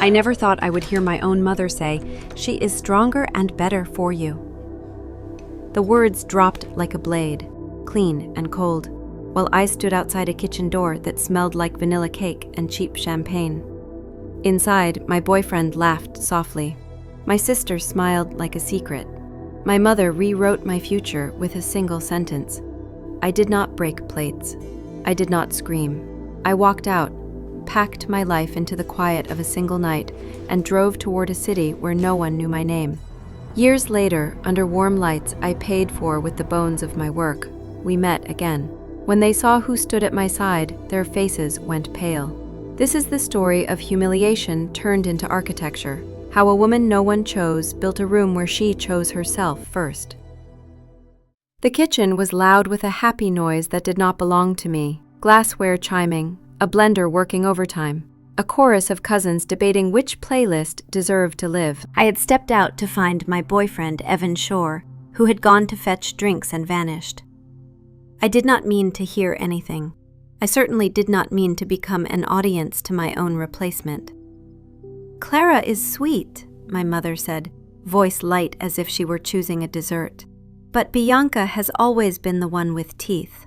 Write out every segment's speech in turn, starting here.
I never thought I would hear my own mother say, "She is stronger and better for you." The words dropped like a blade, clean and cold, while I stood outside a kitchen door that smelled like vanilla cake and cheap champagne. Inside, my boyfriend laughed softly. My sister smiled like a secret. My mother rewrote my future with a single sentence. I did not break plates. I did not scream. I walked out, packed my life into the quiet of a single night, and drove toward a city where no one knew my name. Years later, under warm lights I paid for with the bones of my work, we met again. When they saw who stood at my side, their faces went pale. This is the story of humiliation turned into architecture, how a woman no one chose built a room where she chose herself first. The kitchen was loud with a happy noise that did not belong to me, glassware chiming, a blender working overtime, a chorus of cousins debating which playlist deserved to live. I had stepped out to find my boyfriend, Evan Shore, who had gone to fetch drinks and vanished. I did not mean to hear anything. I certainly did not mean to become an audience to my own replacement. "Clara is sweet," my mother said, voice light as if she were choosing a dessert. "But Bianca has always been the one with teeth.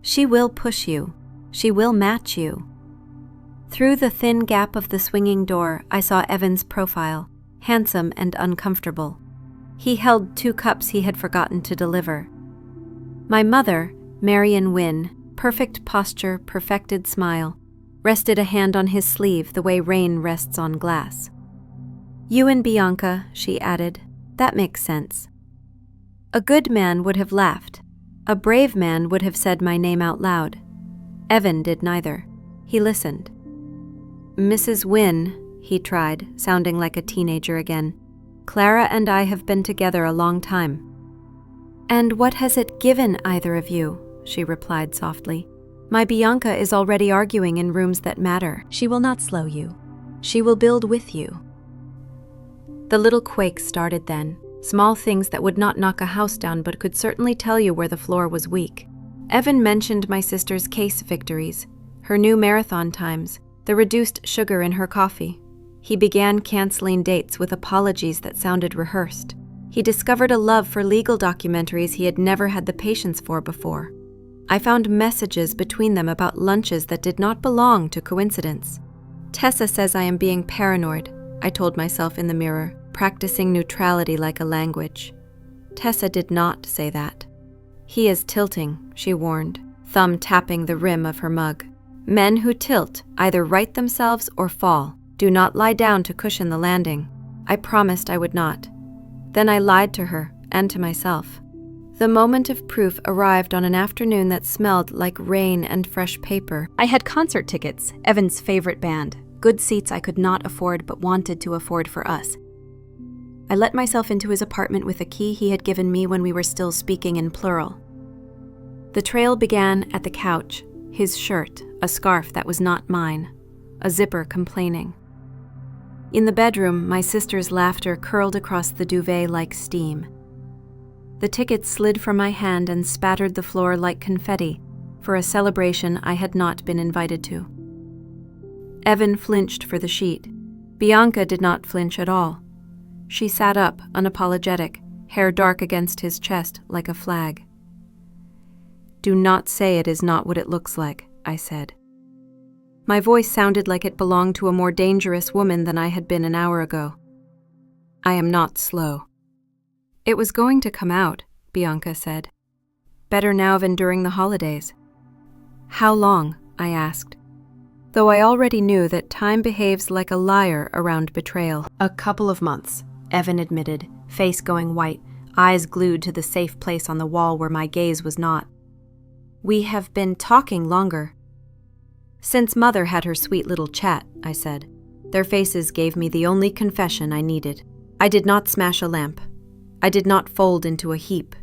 She will push you. She will match you." Through the thin gap of the swinging door, I saw Evan's profile, handsome and uncomfortable. He held 2 cups he had forgotten to deliver. My mother, Marion Wynne, perfect posture, perfected smile, rested a hand on his sleeve the way rain rests on glass. "You and Bianca," she added, "that makes sense." A good man would have laughed. A brave man would have said my name out loud. Evan did neither. He listened. "Mrs. Wynne," he tried, sounding like a teenager again, "Clara and I have been together a long time." "And what has it given either of you?" she replied softly. "My Bianca is already arguing in rooms that matter. She will not slow you. She will build with you." The little quakes started then, small things that would not knock a house down but could certainly tell you where the floor was weak. Evan mentioned my sister's case victories, her new marathon times, the reduced sugar in her coffee. He began canceling dates with apologies that sounded rehearsed. He discovered a love for legal documentaries he had never had the patience for before. I found messages between them about lunches that did not belong to coincidence. "Tessa says I am being paranoid," I told myself in the mirror, practicing neutrality like a language. Tessa did not say that. "He is tilting," she warned, thumb tapping the rim of her mug. "Men who tilt either right themselves or fall. Do not lie down to cushion the landing." I promised I would not. Then I lied to her and to myself. The moment of proof arrived on an afternoon that smelled like rain and fresh paper. I had concert tickets, Evan's favorite band, good seats I could not afford but wanted to afford for us. I let myself into his apartment with a key he had given me when we were still speaking in plural. The trail began at the couch, his shirt, a scarf that was not mine, a zipper complaining. In the bedroom, my sister's laughter curled across the duvet like steam. The tickets slid from my hand and spattered the floor like confetti for a celebration I had not been invited to. Evan flinched for the sheet. Bianca did not flinch at all. She sat up, unapologetic, hair dark against his chest like a flag. "Do not say it is not what it looks like," I said. My voice sounded like it belonged to a more dangerous woman than I had been an hour ago. "I am not slow." "It was going to come out," Bianca said. "Better now than during the holidays." "How long?" I asked, though I already knew that time behaves like a liar around betrayal. "A couple of months," Evan admitted, face going white, eyes glued to the safe place on the wall where my gaze was not. "We have been talking longer." "Since Mother had her sweet little chat," I said. Their faces gave me the only confession I needed. I did not smash a lamp. I did not fold into a heap.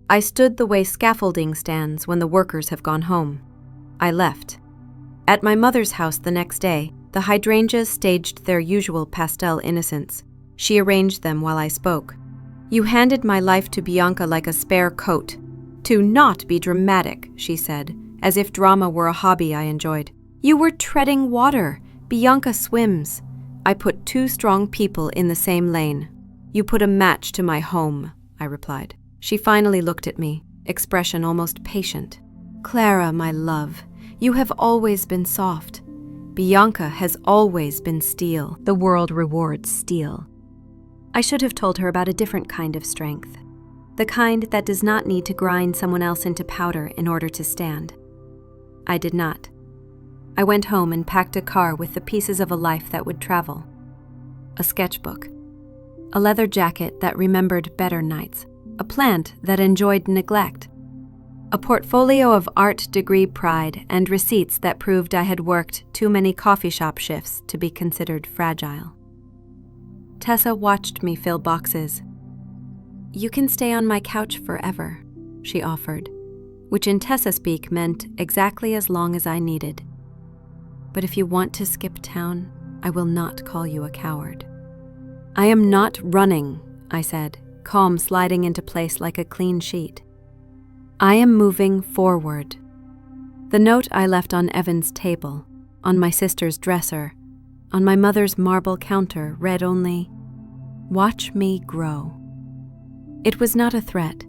I stood the way scaffolding stands when the workers have gone home. I left. At my mother's house the next day, the hydrangeas staged their usual pastel innocence. She arranged them while I spoke. "You handed my life to Bianca like a spare coat. To not be dramatic," she said, as if drama were a hobby I enjoyed. "You were treading water. Bianca swims. I put two strong people in the same lane. You put a match to my home, I replied. She finally looked at me, expression almost patient. Clara, my love, you have always been soft. Bianca has always been steel. The world rewards steel. I should have told her about a different kind of strength. The kind that does not need to grind someone else into powder in order to stand. I did not. I went home and packed a car with the pieces of a life that would travel. A sketchbook. A leather jacket that remembered better nights. A plant that enjoyed neglect. A portfolio of art degree pride and receipts that proved I had worked too many coffee shop shifts to be considered fragile. Tessa watched me fill boxes. You can stay on my couch forever, she offered, which in Tessa speak meant exactly as long as I needed. But if you want to skip town, I will not call you a coward. I am not running, I said, calm sliding into place like a clean sheet. I am moving forward. The note I left on Evan's table, on my sister's dresser, on my mother's marble counter read only, "Watch me grow." It was not a threat.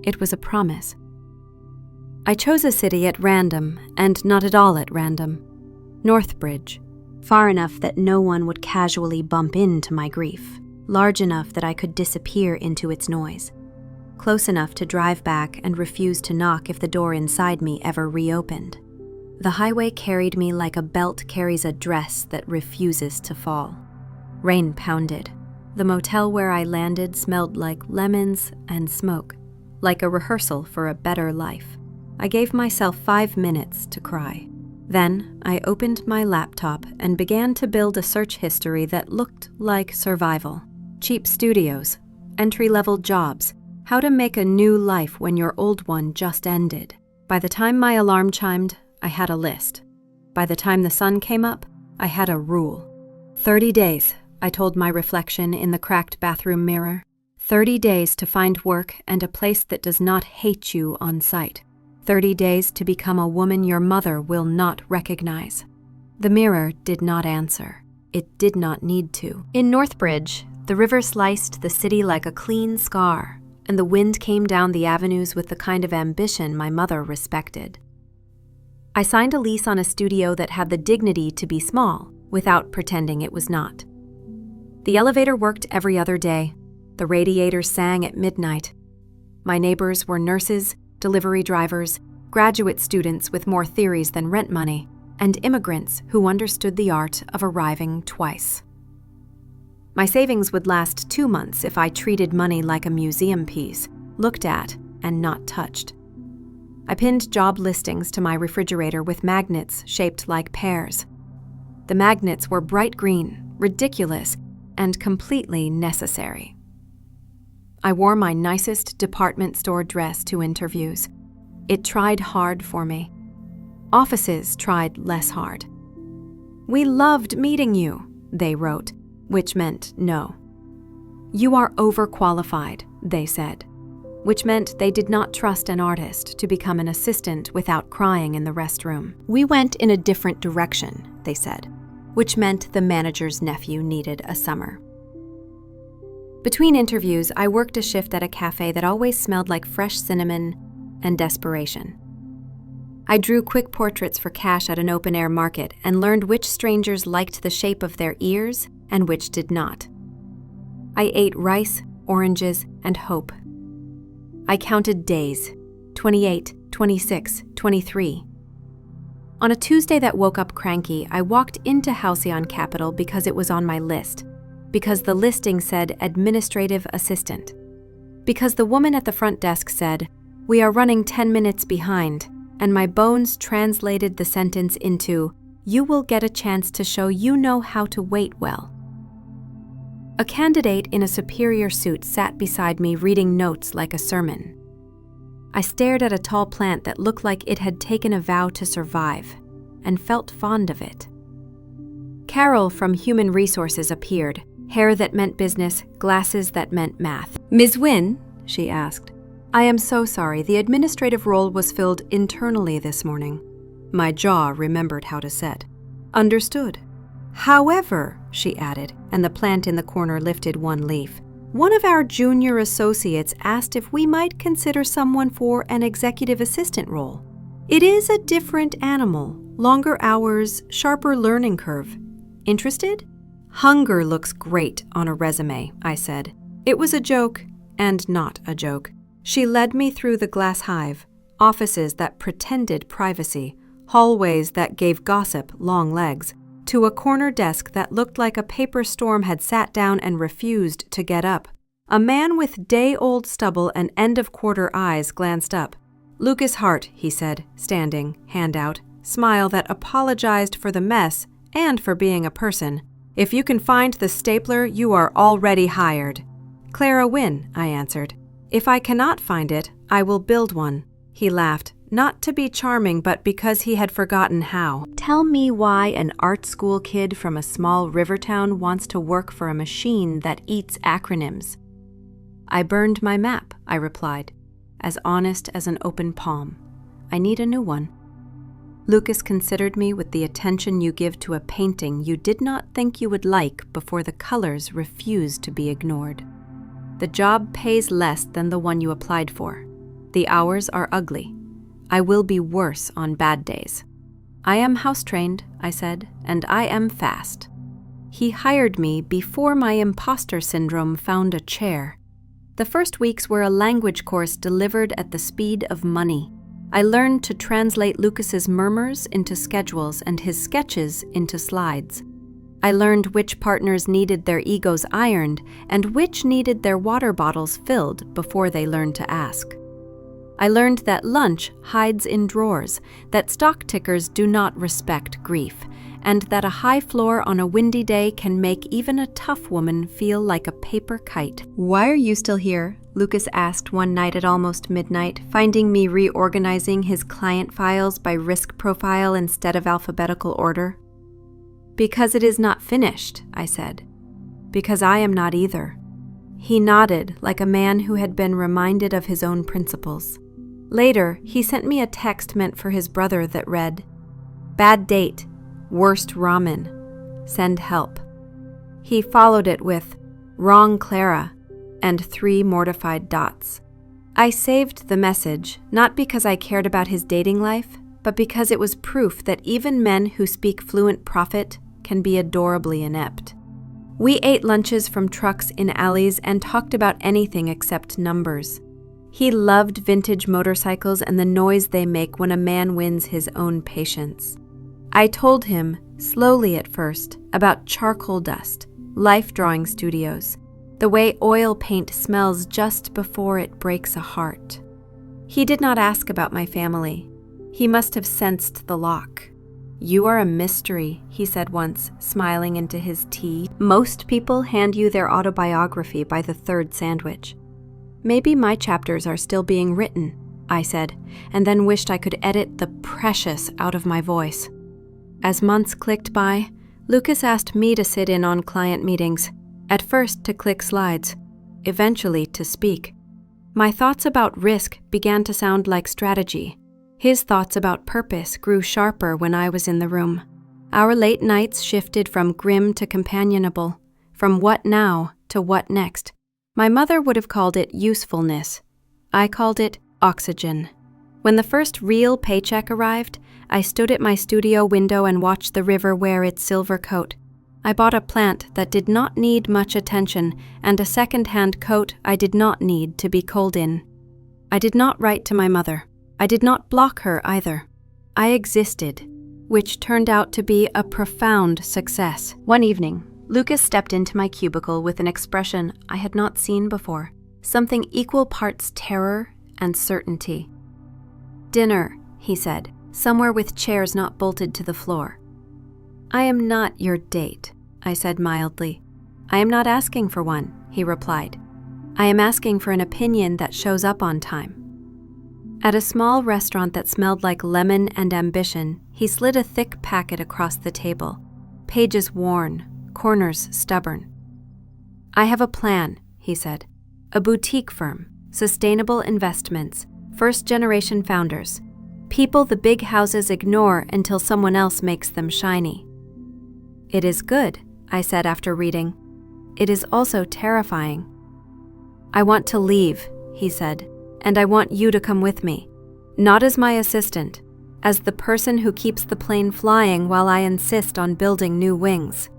It was a promise. I chose a city at random, and not at all at random. Northbridge, far enough that no one would casually bump into my grief, large enough that I could disappear into its noise, close enough to drive back and refuse to knock if the door inside me ever reopened. The highway carried me like a belt carries a dress that refuses to fall. Rain pounded. The motel where I landed smelled like lemons and smoke, like a rehearsal for a better life. I gave myself 5 minutes to cry. Then I opened my laptop and began to build a search history that looked like survival. Cheap studios, entry-level jobs, how to make a new life when your old one just ended. By the time my alarm chimed, I had a list. By the time the sun came up, I had a rule. 30 days, I told my reflection in the cracked bathroom mirror. 30 days to find work and a place that does not hate you on sight. 30 days to become a woman your mother will not recognize. The mirror did not answer. It did not need to. In Northbridge, the river sliced the city like a clean scar, and the wind came down the avenues with the kind of ambition my mother respected. I signed a lease on a studio that had the dignity to be small, without pretending it was not. The elevator worked every other day. The radiator sang at midnight. My neighbors were nurses, delivery drivers, graduate students with more theories than rent money, and immigrants who understood the art of arriving twice. My savings would last 2 months if I treated money like a museum piece, looked at and not touched. I pinned job listings to my refrigerator with magnets shaped like pears. The magnets were bright green, ridiculous, and completely necessary. I wore my nicest department store dress to interviews. It tried hard for me. Offices tried less hard. "We loved meeting you," they wrote, which meant no. "You are overqualified," they said, which meant they did not trust an artist to become an assistant without crying in the restroom. "We went in a different direction," they said, which meant the manager's nephew needed a summer. Between interviews, I worked a shift at a cafe that always smelled like fresh cinnamon and desperation. I drew quick portraits for cash at an open-air market and learned which strangers liked the shape of their ears and which did not. I ate rice, oranges, and hope. I counted days, 28, 26, 23. On a Tuesday that woke up cranky, I walked into Halcyon Capital because it was on my list, because the listing said administrative assistant, because the woman at the front desk said, "We are running 10 minutes behind," and my bones translated the sentence into, "You will get a chance to show you know how to wait well." A candidate in a superior suit sat beside me reading notes like a sermon. I stared at a tall plant that looked like it had taken a vow to survive, and felt fond of it. Carol from Human Resources appeared, hair that meant business, glasses that meant math. "Ms. Wynne," she asked, "I am so sorry, the administrative role was filled internally this morning." My jaw remembered how to set. "Understood. However," she added, and the plant in the corner lifted one leaf. One of our junior associates asked if we might consider someone for an executive assistant role. It is a different animal, longer hours, sharper learning curve. Interested? Hunger looks great on a resume, I said. It was a joke, and not a joke. She led me through the glass hive, offices that pretended privacy, hallways that gave gossip long legs, to a corner desk that looked like a paper storm had sat down and refused to get up. A man with day-old stubble and end-of-quarter eyes glanced up. "Lucas Hart," he said, standing, hand out, smile that apologized for the mess and for being a person. "If you can find the stapler, you are already hired." "Clara Wynne," I answered. "If I cannot find it, I will build one." He laughed, not to be charming, but because he had forgotten how. "Tell me why an art school kid from a small river town wants to work for a machine that eats acronyms." "I burned my map," I replied, as honest as an open palm. "I need a new one." Lucas considered me with the attention you give to a painting you did not think you would like before the colors refused to be ignored. "The job pays less than the one you applied for. The hours are ugly. I will be worse on bad days." "I am house-trained," I said, "and I am fast." He hired me before my imposter syndrome found a chair. The first weeks were a language course delivered at the speed of money. I learned to translate Lucas's murmurs into schedules and his sketches into slides. I learned which partners needed their egos ironed and which needed their water bottles filled before they learned to ask. I learned that lunch hides in drawers, that stock tickers do not respect grief, and that a high floor on a windy day can make even a tough woman feel like a paper kite. "Why are you still here?" Lucas asked one night at almost midnight, finding me reorganizing his client files by risk profile instead of alphabetical order. "Because it is not finished," I said. "Because I am not either." He nodded like a man who had been reminded of his own principles. Later, he sent me a text meant for his brother that read, "Bad date, worst ramen, send help." He followed it with, "Wrong Clara," and 3 mortified dots. I saved the message, not because I cared about his dating life, but because it was proof that even men who speak fluent profit can be adorably inept. We ate lunches from trucks in alleys and talked about anything except numbers. He loved vintage motorcycles and the noise they make when a man wins his own patience. I told him, slowly at first, about charcoal dust, life drawing studios, the way oil paint smells just before it breaks a heart. He did not ask about my family. He must have sensed the lock. "You are a mystery," he said once, smiling into his tea. "Most people hand you their autobiography by the 3rd sandwich." "Maybe my chapters are still being written," I said, and then wished I could edit the precious out of my voice. As months clicked by, Lucas asked me to sit in on client meetings, at first to click slides, eventually to speak. My thoughts about risk began to sound like strategy. His thoughts about purpose grew sharper when I was in the room. Our late nights shifted from grim to companionable, from what now to what next. My mother would have called it usefulness. I called it oxygen. When the first real paycheck arrived, I stood at my studio window and watched the river wear its silver coat. I bought a plant that did not need much attention and a second-hand coat I did not need to be cold in. I did not write to my mother. I did not block her either. I existed, which turned out to be a profound success. One evening, Lucas stepped into my cubicle with an expression I had not seen before, something equal parts terror and certainty. "Dinner," he said, "somewhere with chairs not bolted to the floor." "I am not your date," I said mildly. "I am not asking for one," he replied. "I am asking for an opinion that shows up on time." At a small restaurant that smelled like lemon and ambition, he slid a thick packet across the table, pages worn, corners stubborn. "I have a plan," he said. "A boutique firm, sustainable investments, first-generation founders, people the big houses ignore until someone else makes them shiny." "It is good," I said after reading. It is also terrifying. I want to leave, he said, and I want you to come with me. Not as my assistant, as the person who keeps the plane flying while I insist on building new wings.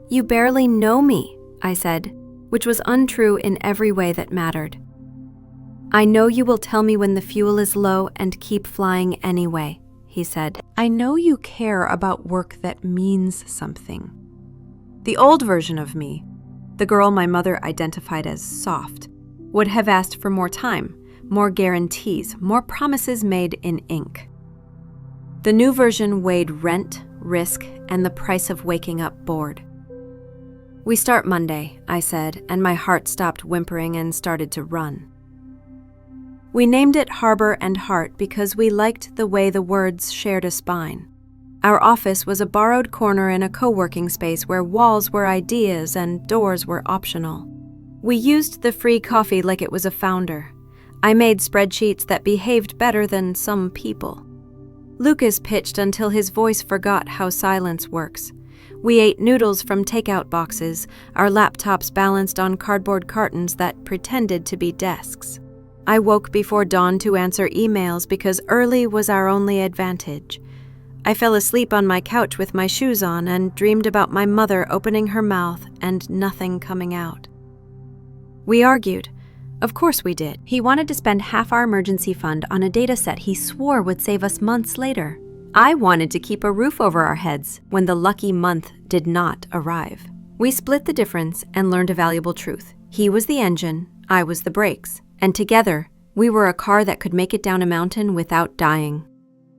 You barely know me, I said, which was untrue in every way that mattered. I know you will tell me when the fuel is low and keep flying anyway, he said. I know you care about work that means something. The old version of me, the girl my mother identified as soft, would have asked for more time, more guarantees, more promises made in ink. The new version weighed rent, risk, and the price of waking up bored. We start Monday, I said, and my heart stopped whimpering and started to run. We named it Harbor and Heart because we liked the way the words shared a spine. Our office was a borrowed corner in a co-working space where walls were ideas and doors were optional. We used the free coffee like it was a founder. I made spreadsheets that behaved better than some people. Lucas pitched until his voice forgot how silence works. We ate noodles from takeout boxes, our laptops balanced on cardboard cartons that pretended to be desks. I woke before dawn to answer emails because early was our only advantage. I fell asleep on my couch with my shoes on and dreamed about my mother opening her mouth and nothing coming out. We argued. Of course we did. He wanted to spend half our emergency fund on a data set he swore would save us months later. I wanted to keep a roof over our heads when the lucky month did not arrive. We split the difference and learned a valuable truth. He was the engine, I was the brakes, and together we were a car that could make it down a mountain without dying.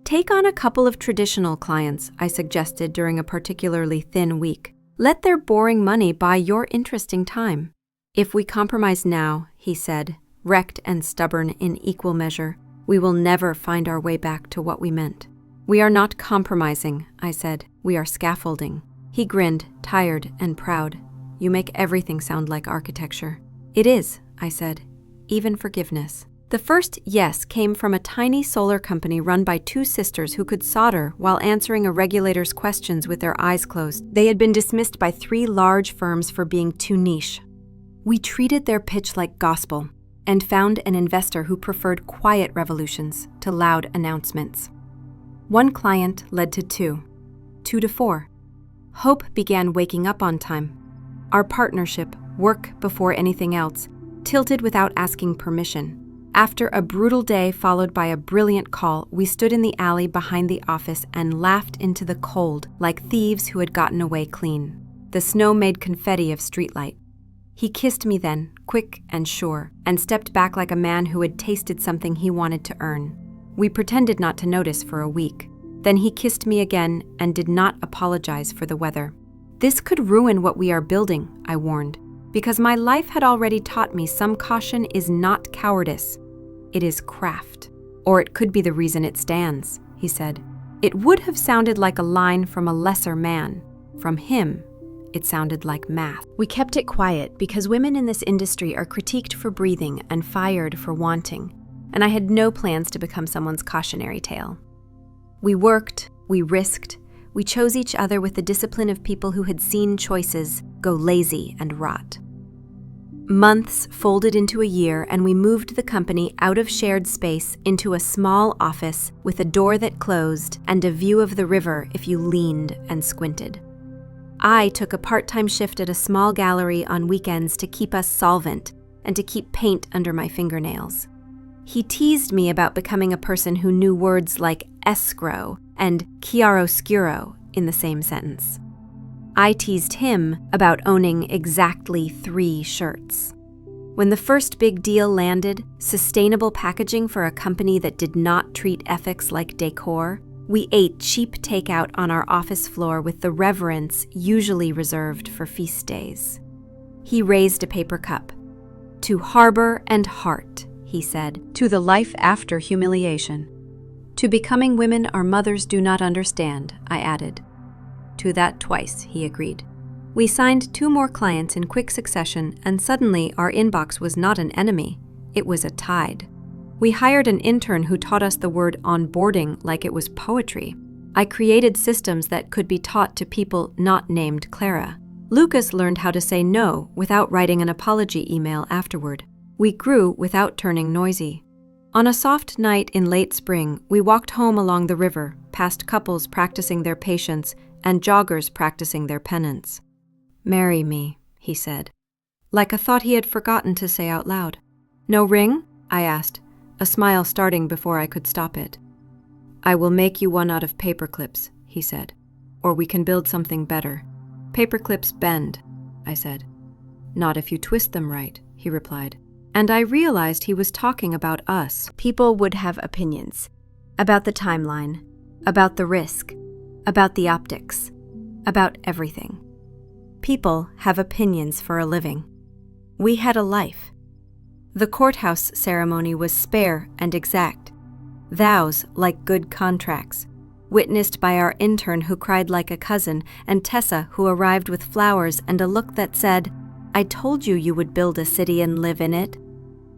Take on a couple of traditional clients, I suggested during a particularly thin week. Let their boring money buy your interesting time. If we compromise now, he said, wrecked and stubborn in equal measure, we will never find our way back to what we meant. We are not compromising, I said. We are scaffolding. He grinned, tired and proud. You make everything sound like architecture. It is, I said, even forgiveness. The first yes came from a tiny solar company run by two sisters who could solder while answering a regulator's questions with their eyes closed. They had been dismissed by 3 large firms for being too niche. We treated their pitch like gospel and found an investor who preferred quiet revolutions to loud announcements. 1 client led to 2 to 4. Hope began waking up on time. Our partnership, work before anything else, tilted without asking permission. After a brutal day followed by a brilliant call, we stood in the alley behind the office and laughed into the cold like thieves who had gotten away clean. The snow made confetti of streetlight. He kissed me then, quick and sure, and stepped back like a man who had tasted something he wanted to earn. We pretended not to notice for a week. Then he kissed me again and did not apologize for the weather. This could ruin what we are building, I warned, because my life had already taught me some caution is not cowardice. It is craft. Or it could be the reason it stands, he said. It would have sounded like a line from a lesser man. From him, it sounded like math. We kept it quiet because women in this industry are critiqued for breathing and fired for wanting, and I had no plans to become someone's cautionary tale. We worked, we risked, we chose each other with the discipline of people who had seen choices go lazy and rot. Months folded into a year, and we moved the company out of shared space into a small office with a door that closed and a view of the river if you leaned and squinted. I took a part-time shift at a small gallery on weekends to keep us solvent and to keep paint under my fingernails. He teased me about becoming a person who knew words like escrow and chiaroscuro in the same sentence. I teased him about owning exactly 3 shirts. When the first big deal landed, sustainable packaging for a company that did not treat ethics like decor, we ate cheap takeout on our office floor with the reverence usually reserved for feast days. He raised a paper cup. To harbor and heart, he said, to the life after humiliation. To becoming women our mothers do not understand, I added. To that twice, he agreed. We signed 2 more clients in quick succession, and suddenly our inbox was not an enemy, it was a tide. We hired an intern who taught us the word onboarding like it was poetry. I created systems that could be taught to people not named Clara. Lucas learned how to say no without writing an apology email afterward. We grew without turning noisy. On a soft night in late spring, we walked home along the river, past couples practicing their patience and joggers practicing their penance. "Marry me," he said, like a thought he had forgotten to say out loud. "No ring?" I asked, a smile starting before I could stop it. "I will make you one out of paper clips," he said, "or we can build something better." "Paper clips bend," I said. "Not if you twist them right," he replied. And I realized he was talking about us. People would have opinions about the timeline, about the risk, about the optics, about everything. People have opinions for a living. We had a life. The courthouse ceremony was spare and exact. Vows like good contracts, witnessed by our intern who cried like a cousin, and Tessa who arrived with flowers and a look that said, "I told you you would build a city and live in it."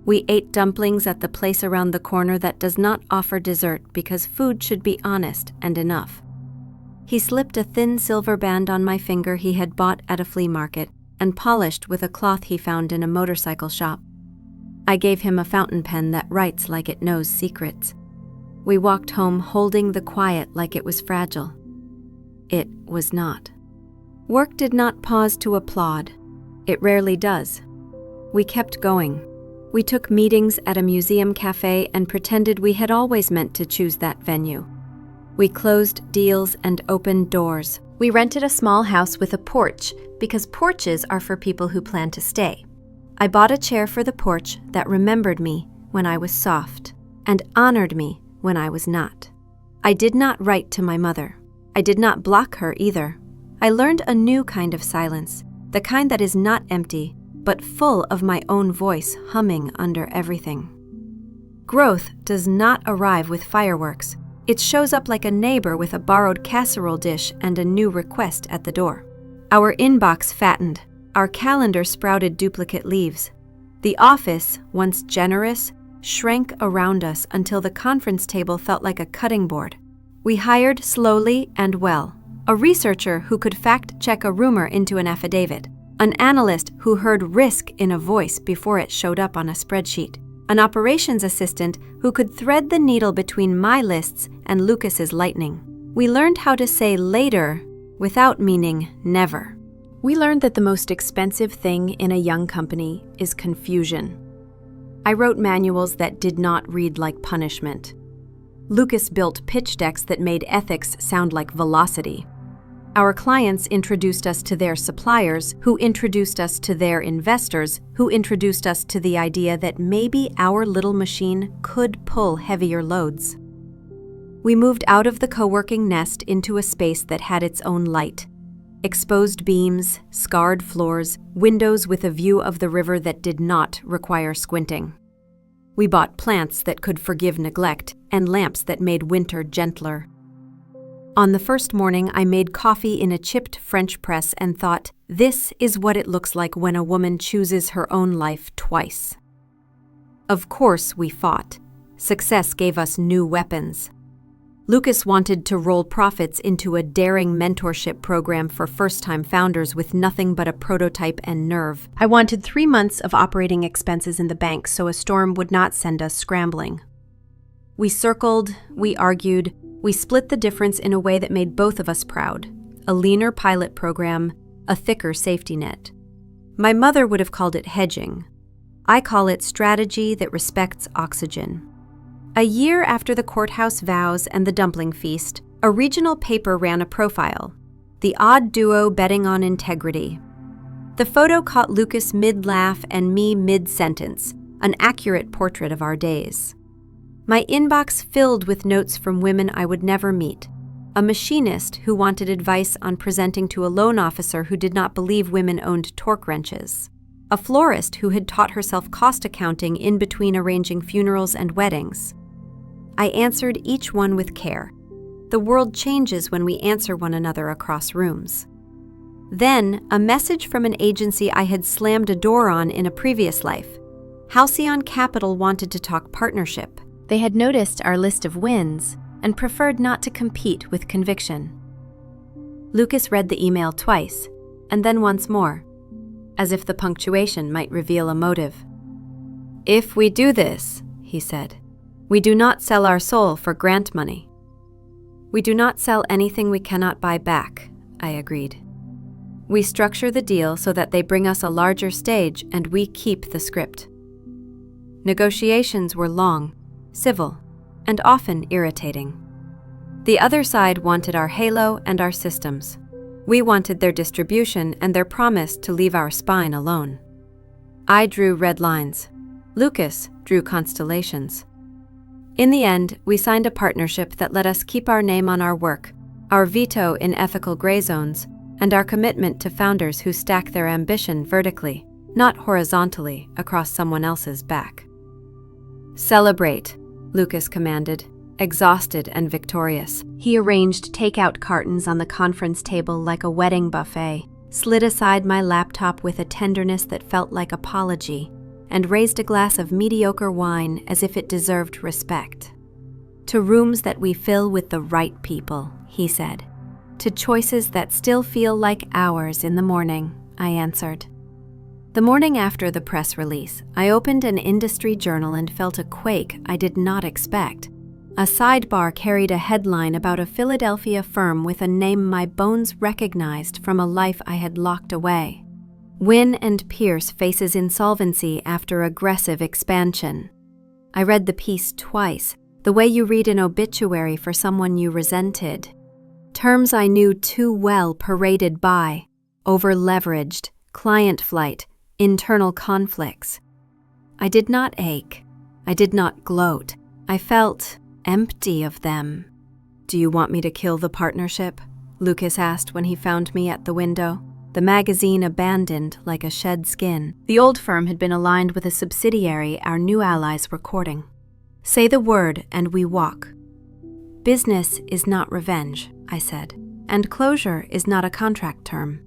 We ate dumplings at the place around the corner that does not offer dessert because food should be honest and enough. He slipped a thin silver band on my finger he had bought at a flea market and polished with a cloth he found in a motorcycle shop. I gave him a fountain pen that writes like it knows secrets. We walked home holding the quiet like it was fragile. It was not. Work did not pause to applaud. It rarely does. We kept going. We took meetings at a museum cafe and pretended we had always meant to choose that venue. We closed deals and opened doors. We rented a small house with a porch because porches are for people who plan to stay. I bought a chair for the porch that remembered me when I was soft and honored me when I was not. I did not write to my mother. I did not block her either. I learned a new kind of silence, the kind that is not empty, but full of my own voice humming under everything. Growth does not arrive with fireworks. It shows up like a neighbor with a borrowed casserole dish and a new request at the door. Our inbox fattened. Our calendar sprouted duplicate leaves. The office, once generous, shrank around us until the conference table felt like a cutting board. We hired slowly and well. A researcher who could fact-check a rumor into an affidavit. An analyst who heard risk in a voice before it showed up on a spreadsheet. An operations assistant who could thread the needle between my lists and Lucas's lightning. We learned how to say later without meaning never. We learned that the most expensive thing in a young company is confusion. I wrote manuals that did not read like punishment. Lucas built pitch decks that made ethics sound like velocity. Our clients introduced us to their suppliers, who introduced us to their investors, who introduced us to the idea that maybe our little machine could pull heavier loads. We moved out of the co-working nest into a space that had its own light. Exposed beams, scarred floors, windows with a view of the river that did not require squinting. We bought plants that could forgive neglect and lamps that made winter gentler. On the first morning, I made coffee in a chipped French press and thought, this is what it looks like when a woman chooses her own life twice. Of course, we fought. Success gave us new weapons. Lucas wanted to roll profits into a daring mentorship program for first-time founders with nothing but a prototype and nerve. I wanted 3 months of operating expenses in the bank so a storm would not send us scrambling. We circled, we argued, we split the difference in a way that made both of us proud. A leaner pilot program, a thicker safety net. My mother would have called it hedging. I call it strategy that respects oxygen. A year after the courthouse vows and the dumpling feast, a regional paper ran a profile, the odd duo betting on integrity. The photo caught Lucas mid-laugh and me mid-sentence, an accurate portrait of our days. My inbox filled with notes from women I would never meet. A machinist who wanted advice on presenting to a loan officer who did not believe women owned torque wrenches. A florist who had taught herself cost accounting in between arranging funerals and weddings. I answered each one with care. The world changes when we answer one another across rooms. Then, a message from an agency I had slammed a door on in a previous life. Halcyon Capital wanted to talk partnership. They had noticed our list of wins and preferred not to compete with conviction. Lucas read the email twice, and then once more, as if the punctuation might reveal a motive. "If we do this," he said, "we do not sell our soul for grant money." "We do not sell anything we cannot buy back," I agreed. "We structure the deal so that they bring us a larger stage and we keep the script." Negotiations were long, civil, and often irritating. The other side wanted our halo and our systems. We wanted their distribution and their promise to leave our spine alone. I drew red lines. Lucas drew constellations. In the end, we signed a partnership that let us keep our name on our work, our veto in ethical gray zones, and our commitment to founders who stack their ambition vertically, not horizontally, across someone else's back. "Celebrate," Lucas commanded, exhausted and victorious. He arranged takeout cartons on the conference table like a wedding buffet, slid aside my laptop with a tenderness that felt like apology, and raised a glass of mediocre wine as if it deserved respect. "To rooms that we fill with the right people," he said. "To choices that still feel like ours in the morning," I answered. The morning after the press release, I opened an industry journal and felt a quake I did not expect. A sidebar carried a headline about a Philadelphia firm with a name my bones recognized from a life I had locked away. "Wynn and Pierce faces insolvency after aggressive expansion." I read the piece twice, the way you read an obituary for someone you resented. Terms I knew too well paraded by: over-leveraged, client flight, internal conflicts. I did not ache. I did not gloat. I felt empty of them. "Do you want me to kill the partnership?" Lucas asked when he found me at the window, the magazine abandoned like a shed skin. The old firm had been aligned with a subsidiary our new allies were courting. "Say the word and we walk." "Business is not revenge," I said, "and closure is not a contract term."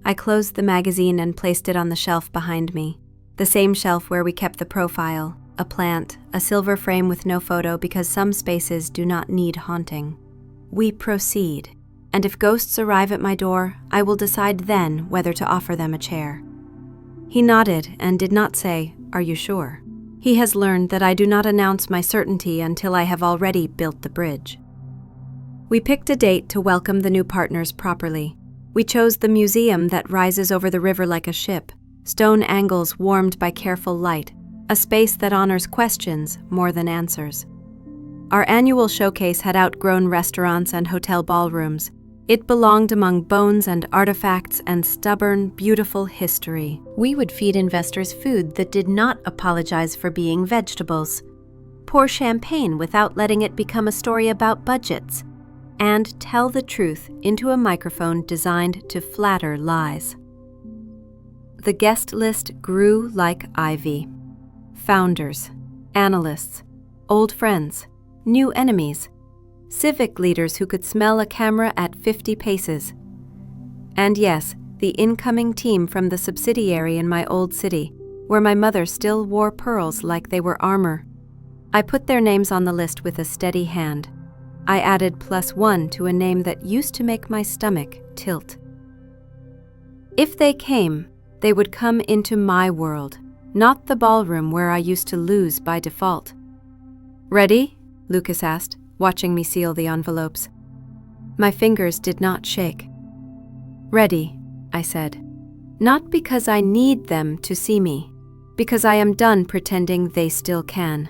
I closed the magazine and placed it on the shelf behind me, the same shelf where we kept the profile, a plant, a silver frame with no photo because some spaces do not need haunting. "We proceed, and if ghosts arrive at my door, I will decide then whether to offer them a chair." He nodded and did not say, "Are you sure?" He has learned that I do not announce my certainty until I have already built the bridge. We picked a date to welcome the new partners properly. We chose the museum that rises over the river like a ship, stone angles warmed by careful light, a space that honors questions more than answers. Our annual showcase had outgrown restaurants and hotel ballrooms. It belonged among bones and artifacts and stubborn, beautiful history. We would feed investors food that did not apologize for being vegetables, pour champagne without letting it become a story about budgets, and tell the truth into a microphone designed to flatter lies. The guest list grew like ivy. Founders, analysts, old friends, new enemies, civic leaders who could smell a camera at 50 paces. And yes, the incoming team from the subsidiary in my old city, where my mother still wore pearls like they were armor. I put their names on the list with a steady hand. I added +1 to a name that used to make my stomach tilt. If they came, they would come into my world, not the ballroom where I used to lose by default. "Ready?" Lucas asked, watching me seal the envelopes. My fingers did not shake. "Ready," I said. Not because I need them to see me, because I am done pretending they still can.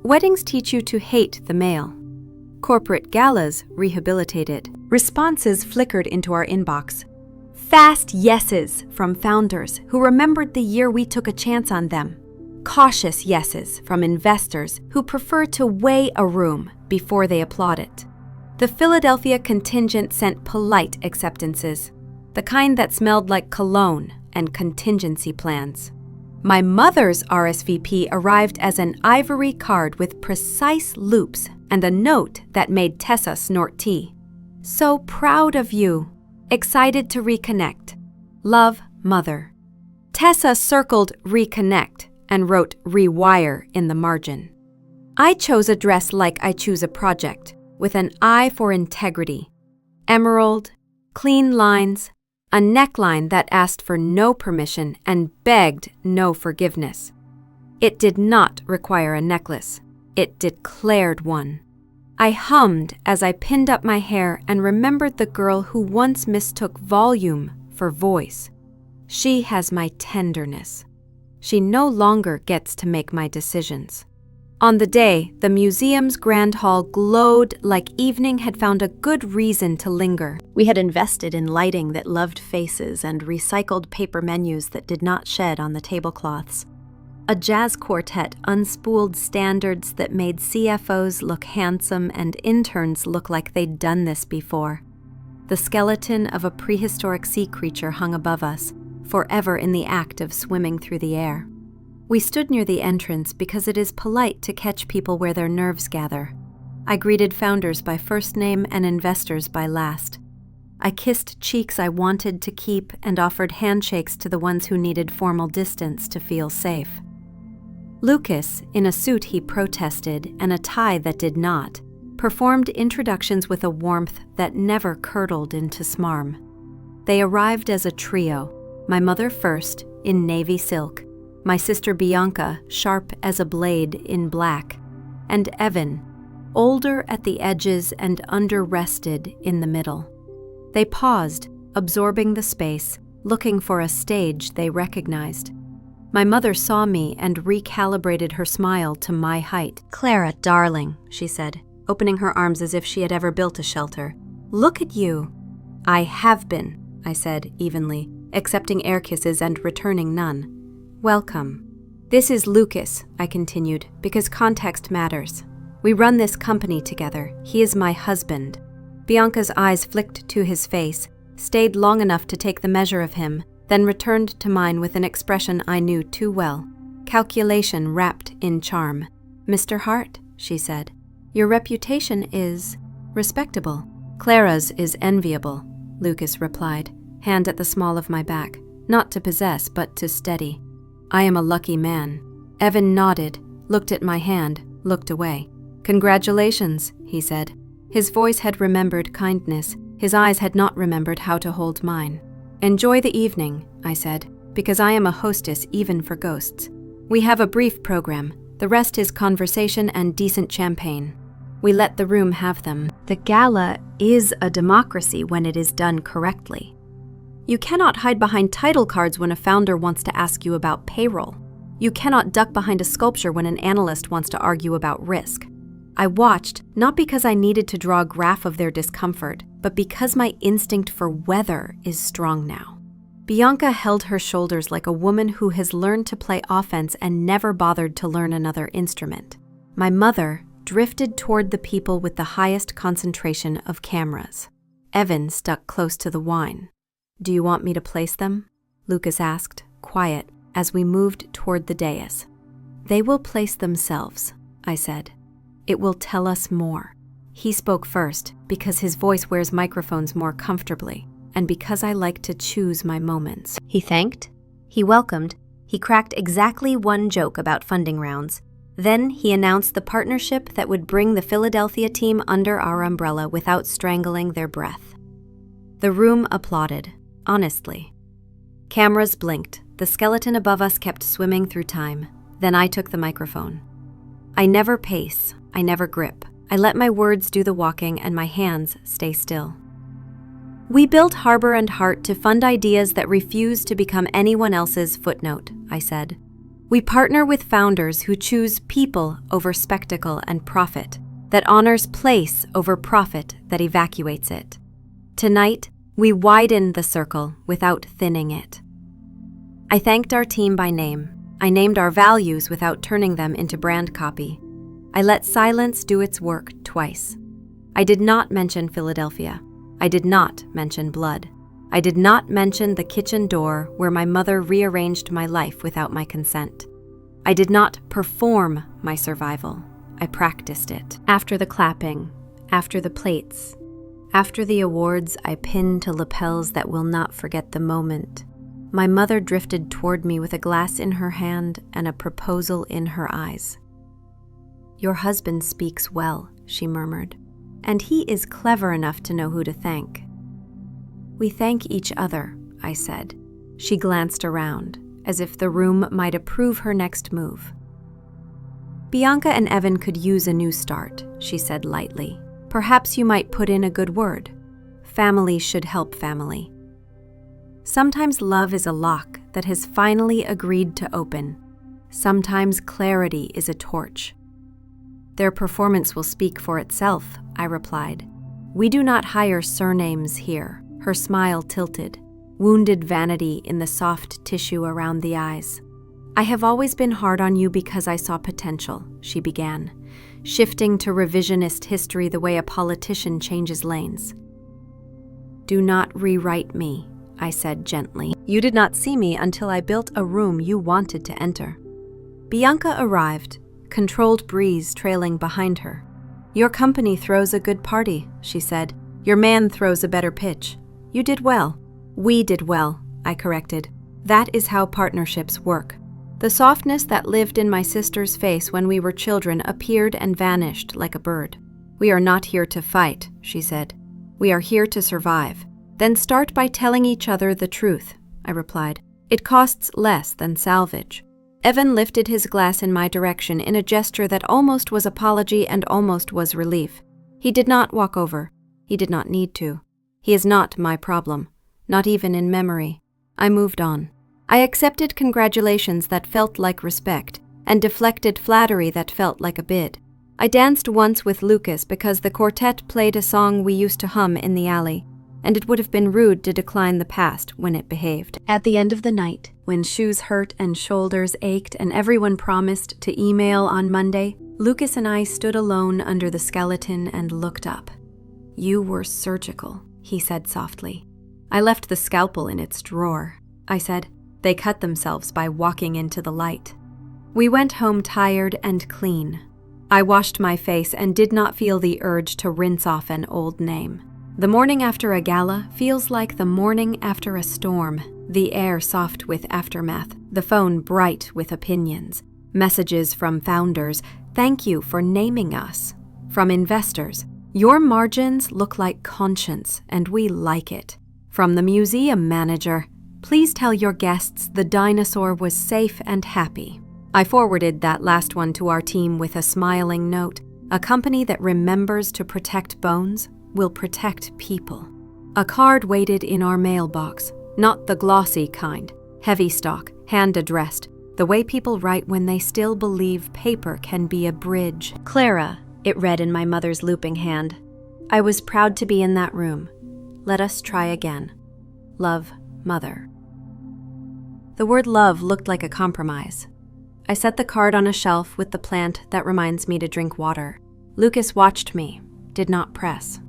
Weddings teach you to hate the mail. Corporate galas rehabilitate it. Responses flickered into our inbox. Fast yeses from founders who remembered the year we took a chance on them. Cautious yeses from investors who prefer to weigh a room before they applaud it. The Philadelphia contingent sent polite acceptances, the kind that smelled like cologne and contingency plans. My mother's RSVP arrived as an ivory card with precise loops and a note that made Tessa snort tea. "So proud of you. Excited to reconnect. Love, Mother." Tessa circled reconnect and wrote rewire in the margin. I chose a dress like I choose a project, with an eye for integrity. Emerald, clean lines, a neckline that asked for no permission and begged no forgiveness. It did not require a necklace. It declared one. I hummed as I pinned up my hair and remembered the girl who once mistook volume for voice. She has my tenderness. She no longer gets to make my decisions. On the day, the museum's grand hall glowed like evening had found a good reason to linger. We had invested in lighting that loved faces and recycled paper menus that did not shed on the tablecloths. A jazz quartet unspooled standards that made CFOs look handsome and interns look like they'd done this before. The skeleton of a prehistoric sea creature hung above us, forever in the act of swimming through the air. We stood near the entrance because it is polite to catch people where their nerves gather. I greeted founders by first name and investors by last. I kissed cheeks I wanted to keep and offered handshakes to the ones who needed formal distance to feel safe. Lucas, in a suit he protested and a tie that did not, performed introductions with a warmth that never curdled into smarm. They arrived as a trio, my mother first, in navy silk, my sister Bianca, sharp as a blade in black, and Evan, older at the edges and under-rested in the middle. They paused, absorbing the space, looking for a stage they recognized. My mother saw me and recalibrated her smile to my height. "Clara, darling," she said, opening her arms as if she had ever built a shelter. "Look at you." "I have been," I said evenly, accepting air kisses and returning none. "Welcome. This is Lucas," I continued, because context matters. "We run this company together. He is my husband." Bianca's eyes flicked to his face, stayed long enough to take the measure of him, then returned to mine with an expression I knew too well. Calculation wrapped in charm. "Mr. Hart," she said, "your reputation is respectable." "Clara's is enviable," Lucas replied, hand at the small of my back, not to possess but to steady. "I am a lucky man." Evan nodded, looked at my hand, looked away. "Congratulations," he said. His voice had remembered kindness. His eyes had not remembered how to hold mine. "Enjoy the evening," I said, because I am a hostess even for ghosts. "We have a brief program. The rest is conversation and decent champagne." We let the room have them. The gala is a democracy when it is done correctly. You cannot hide behind title cards when a founder wants to ask you about payroll. You cannot duck behind a sculpture when an analyst wants to argue about risk. I watched, not because I needed to draw a graph of their discomfort, but because my instinct for weather is strong now. Bianca held her shoulders like a woman who has learned to play offense and never bothered to learn another instrument. My mother drifted toward the people with the highest concentration of cameras. Evan stuck close to the wine. "Do you want me to place them?" Lucas asked, quiet, as we moved toward the dais. "They will place themselves," I said. "It will tell us more." He spoke first, because his voice wears microphones more comfortably, and because I like to choose my moments. He thanked, he welcomed, he cracked exactly one joke about funding rounds. Then he announced the partnership that would bring the Philadelphia team under our umbrella without strangling their breath. The room applauded, honestly. Cameras blinked. The skeleton above us kept swimming through time. Then I took the microphone. I never pace. I never grip. I let my words do the walking and my hands stay still. "We built Harbor and Heart to fund ideas that refuse to become anyone else's footnote," I said. "We partner with founders who choose people over spectacle and profit, that honors place over profit that evacuates it. Tonight, we widen the circle without thinning it." I thanked our team by name. I named our values without turning them into brand copy. I let silence do its work twice. I did not mention Philadelphia. I did not mention blood. I did not mention the kitchen door where my mother rearranged my life without my consent. I did not perform my survival. I practiced it. After the clapping, after the plates, after the awards I pinned to lapels that will not forget the moment, my mother drifted toward me with a glass in her hand and a proposal in her eyes. "Your husband speaks well," she murmured, "and he is clever enough to know who to thank." "We thank each other," I said. She glanced around, as if the room might approve her next move. "Bianca and Evan could use a new start," she said lightly. "Perhaps you might put in a good word. Family should help family. Sometimes love is a lock that has finally agreed to open. Sometimes clarity is a torch." "Their performance will speak for itself," I replied. "We do not hire surnames here." Her smile tilted, wounded vanity in the soft tissue around the eyes. "I have always been hard on you because I saw potential," she began, shifting to revisionist history the way a politician changes lanes. "Do not rewrite me," I said gently. "You did not see me until I built a room you wanted to enter." Bianca arrived, controlled breeze trailing behind her. "Your company throws a good party," she said. "Your man throws a better pitch. You did well." "We did well," I corrected. "That is how partnerships work." The softness that lived in my sister's face when we were children appeared and vanished like a bird. "We are not here to fight," she said. "We are here to survive." "Then start by telling each other the truth," I replied. "It costs less than salvage." Evan lifted his glass in my direction in a gesture that almost was apology and almost was relief. He did not walk over. He did not need to. He is not my problem, not even in memory. I moved on. I accepted congratulations that felt like respect, and deflected flattery that felt like a bid. I danced once with Lucas because the quartet played a song we used to hum in the alley, and it would have been rude to decline the past when it behaved. At the end of the night, when shoes hurt and shoulders ached and everyone promised to email on Monday, Lucas and I stood alone under the skeleton and looked up. "You were surgical," he said softly. "I left the scalpel in its drawer," I said. "They cut themselves by walking into the light." We went home tired and clean. I washed my face and did not feel the urge to rinse off an old name. The morning after a gala feels like the morning after a storm, the air soft with aftermath, the phone bright with opinions, messages from founders, "Thank you for naming us," from investors, "Your margins look like conscience and we like it," from the museum manager, "Please tell your guests the dinosaur was safe and happy." I forwarded that last one to our team with a smiling note. "A company that remembers to protect bones will protect people." A card waited in our mailbox, not the glossy kind, heavy stock, hand-addressed, the way people write when they still believe paper can be a bridge. "Clara," it read in my mother's looping hand. "I was proud to be in that room. Let us try again. Love, Mother." The word love looked like a compromise. I set the card on a shelf with the plant that reminds me to drink water. Lucas watched me, did not press.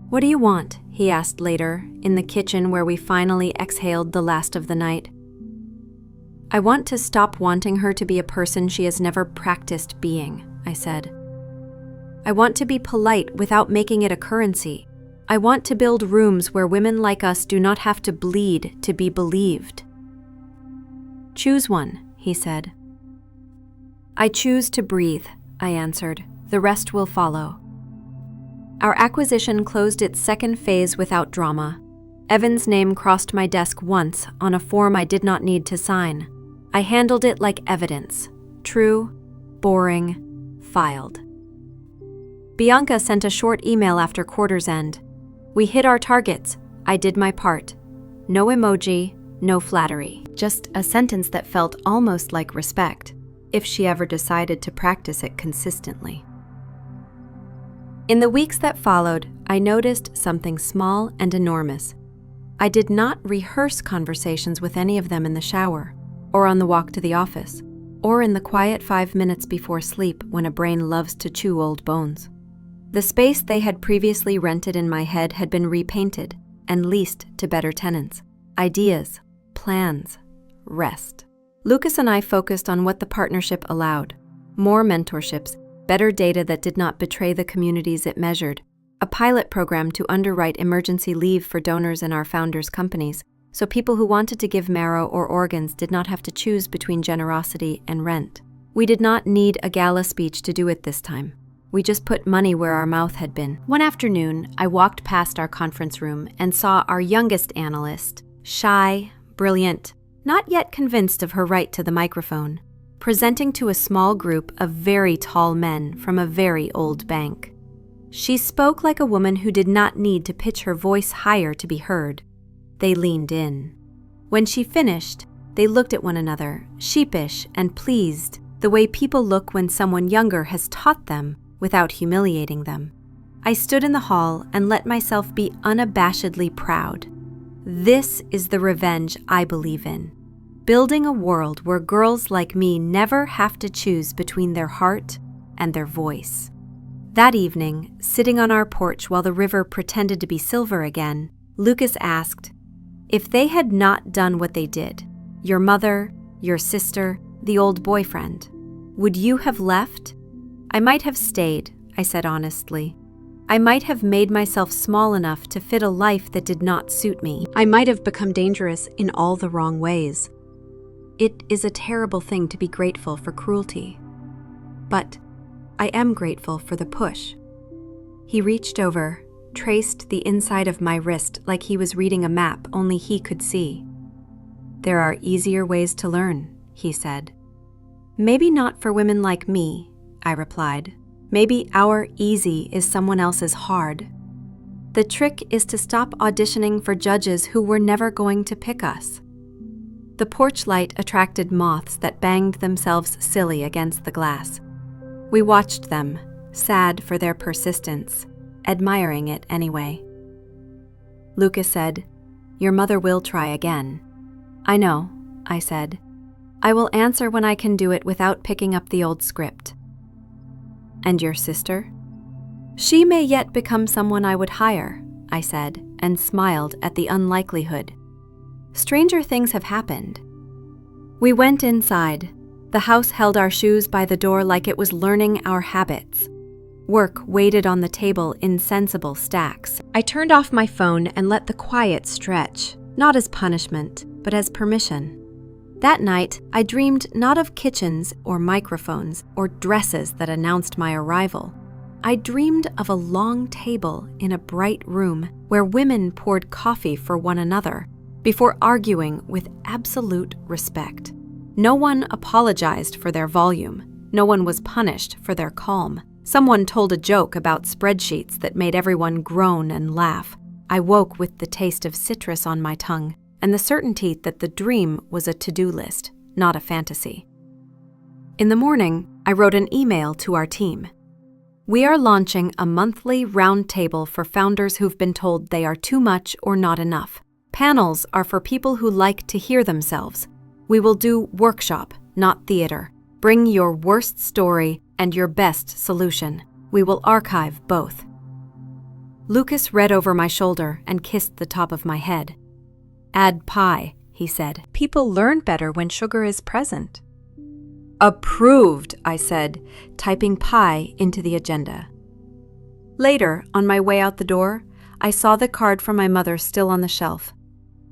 "What do you want?" he asked later, in the kitchen where we finally exhaled the last of the night. "I want to stop wanting her to be a person she has never practiced being," I said. "I want to be polite without making it a currency. I want to build rooms where women like us do not have to bleed to be believed." "Choose one," he said. "I choose to breathe," I answered. "The rest will follow." Our acquisition closed its second phase without drama. Evan's name crossed my desk once on a form I did not need to sign. I handled it like evidence. True, boring, filed. Bianca sent a short email after quarter's end. "We hit our targets. I did my part." No emoji, no flattery. Just a sentence that felt almost like respect, if she ever decided to practice it consistently. In the weeks that followed, I noticed something small and enormous. I did not rehearse conversations with any of them in the shower, or on the walk to the office, or in the quiet 5 minutes before sleep when a brain loves to chew old bones. The space they had previously rented in my head had been repainted and leased to better tenants. Ideas, plans, rest. Lucas and I focused on what the partnership allowed. More mentorships, better data that did not betray the communities it measured, a pilot program to underwrite emergency leave for donors in our founders' companies, so people who wanted to give marrow or organs did not have to choose between generosity and rent. We did not need a gala speech to do it this time. We just put money where our mouth had been. One afternoon, I walked past our conference room and saw our youngest analyst, shy, brilliant, not yet convinced of her right to the microphone, presenting to a small group of very tall men from a very old bank. She spoke like a woman who did not need to pitch her voice higher to be heard. They leaned in. When she finished, they looked at one another, sheepish and pleased, the way people look when someone younger has taught them without humiliating them. I stood in the hall and let myself be unabashedly proud. This is the revenge I believe in. Building a world where girls like me never have to choose between their heart and their voice. That evening, sitting on our porch while the river pretended to be silver again, Lucas asked, "If they had not done what they did, your mother, your sister, the old boyfriend, would you have left?" "I might have stayed," I said honestly. "I might have made myself small enough to fit a life that did not suit me. I might have become dangerous in all the wrong ways. It is a terrible thing to be grateful for cruelty. But I am grateful for the push." He reached over, traced the inside of my wrist like he was reading a map only he could see. "There are easier ways to learn," he said. "Maybe not for women like me," I replied. "Maybe our easy is someone else's hard. The trick is to stop auditioning for judges who were never going to pick us." The porch light attracted moths that banged themselves silly against the glass. We watched them, sad for their persistence, admiring it anyway. Lucas said, "Your mother will try again." "I know," I said. "I will answer when I can do it without picking up the old script." "And your sister?" "She may yet become someone I would hire," I said, and smiled at the unlikelihood. Stranger things have happened. We went inside. The house held our shoes by the door like it was learning our habits. Work waited on the table in sensible stacks. I turned off my phone and let the quiet stretch, not as punishment, but as permission. That night, I dreamed not of kitchens or microphones or dresses that announced my arrival. I dreamed of a long table in a bright room where women poured coffee for one another before arguing with absolute respect. No one apologized for their volume. No one was punished for their calm. Someone told a joke about spreadsheets that made everyone groan and laugh. I woke with the taste of citrus on my tongue and the certainty that the dream was a to-do list, not a fantasy. In the morning, I wrote an email to our team. "We are launching a monthly roundtable for founders who've been told they are too much or not enough. Panels are for people who like to hear themselves. We will do workshop, not theater. Bring your worst story and your best solution. We will archive both." Lucas read over my shoulder and kissed the top of my head. "Add pie," he said. "People learn better when sugar is present." "Approved," I said, typing pie into the agenda. Later, on my way out the door, I saw the card from my mother still on the shelf.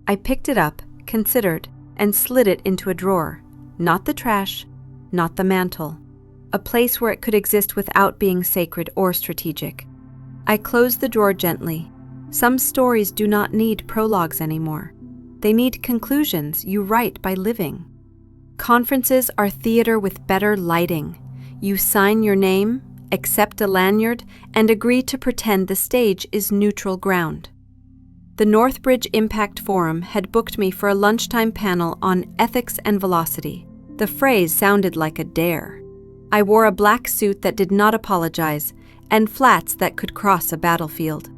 I picked it up, considered, and slid it into a drawer. Not the trash, not the mantle. A place where it could exist without being sacred or strategic. I closed the drawer gently. Some stories do not need prologues anymore. They need conclusions you write by living. Conferences are theater with better lighting. You sign your name, accept a lanyard, and agree to pretend the stage is neutral ground. The Northbridge Impact Forum had booked me for a lunchtime panel on ethics and velocity. The phrase sounded like a dare. I wore a black suit that did not apologize, and flats that could cross a battlefield.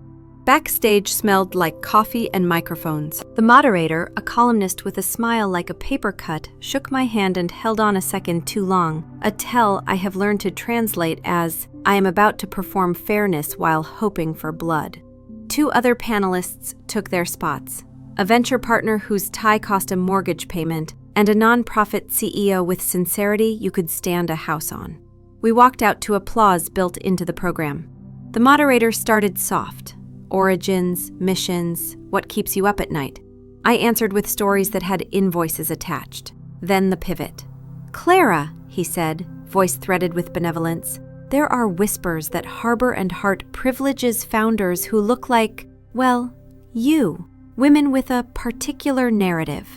Backstage smelled like coffee and microphones. The moderator, a columnist with a smile like a paper cut, shook my hand and held on a second too long, a tell I have learned to translate as, "I am about to perform fairness while hoping for blood." 2 other panelists took their spots, a venture partner whose tie cost a mortgage payment, and a nonprofit CEO with sincerity you could stand a house on. We walked out to applause built into the program. The moderator started soft. Origins, missions, what keeps you up at night. I answered with stories that had invoices attached. Then the pivot. "Clara," he said, voice threaded with benevolence, there are whispers that Harbor and Hart privileges founders who look like, well, you, women with a particular narrative.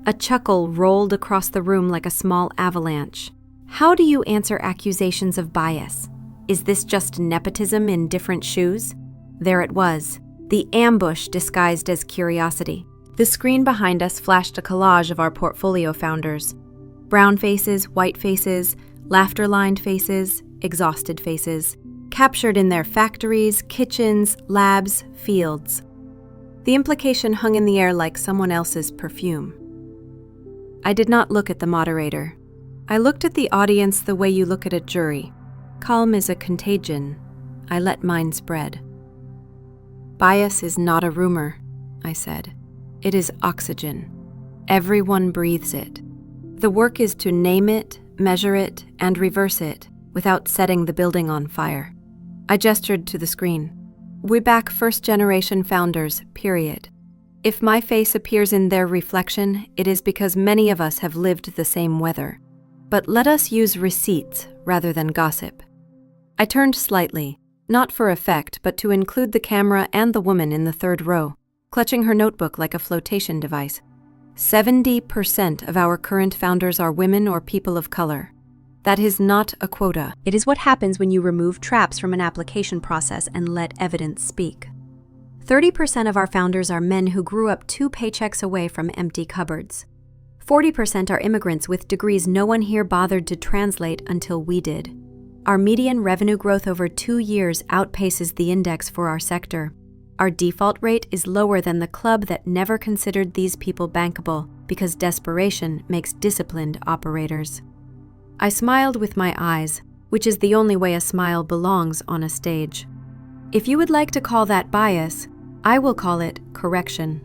A chuckle rolled across the room like a small avalanche. How do you answer accusations of bias? Is this just nepotism in different shoes? There it was, the ambush disguised as curiosity. The screen behind us flashed a collage of our portfolio founders. Brown faces, white faces, laughter-lined faces, exhausted faces, captured in their factories, kitchens, labs, fields. The implication hung in the air like someone else's perfume. I did not look at the moderator. I looked at the audience the way you look at a jury. Calm is a contagion. I let mine spread. Bias is not a rumor, I said. It is oxygen. Everyone breathes it. The work is to name it, measure it, and reverse it without setting the building on fire. I gestured to the screen. We back first-generation founders, period. If my face appears in their reflection, it is because many of us have lived the same weather. But let us use receipts rather than gossip. I turned slightly, not for effect, but to include the camera and the woman in the third row, clutching her notebook like a flotation device. 70% of our current founders are women or people of color. That is not a quota. It is what happens when you remove traps from an application process and let evidence speak. 30% of our founders are men who grew up 2 paychecks away from empty cupboards. 40% are immigrants with degrees no one here bothered to translate until we did. Our median revenue growth over 2 years outpaces the index for our sector. Our default rate is lower than the club that never considered these people bankable because desperation makes disciplined operators. I smiled with my eyes, which is the only way a smile belongs on a stage. If you would like to call that bias, I will call it correction.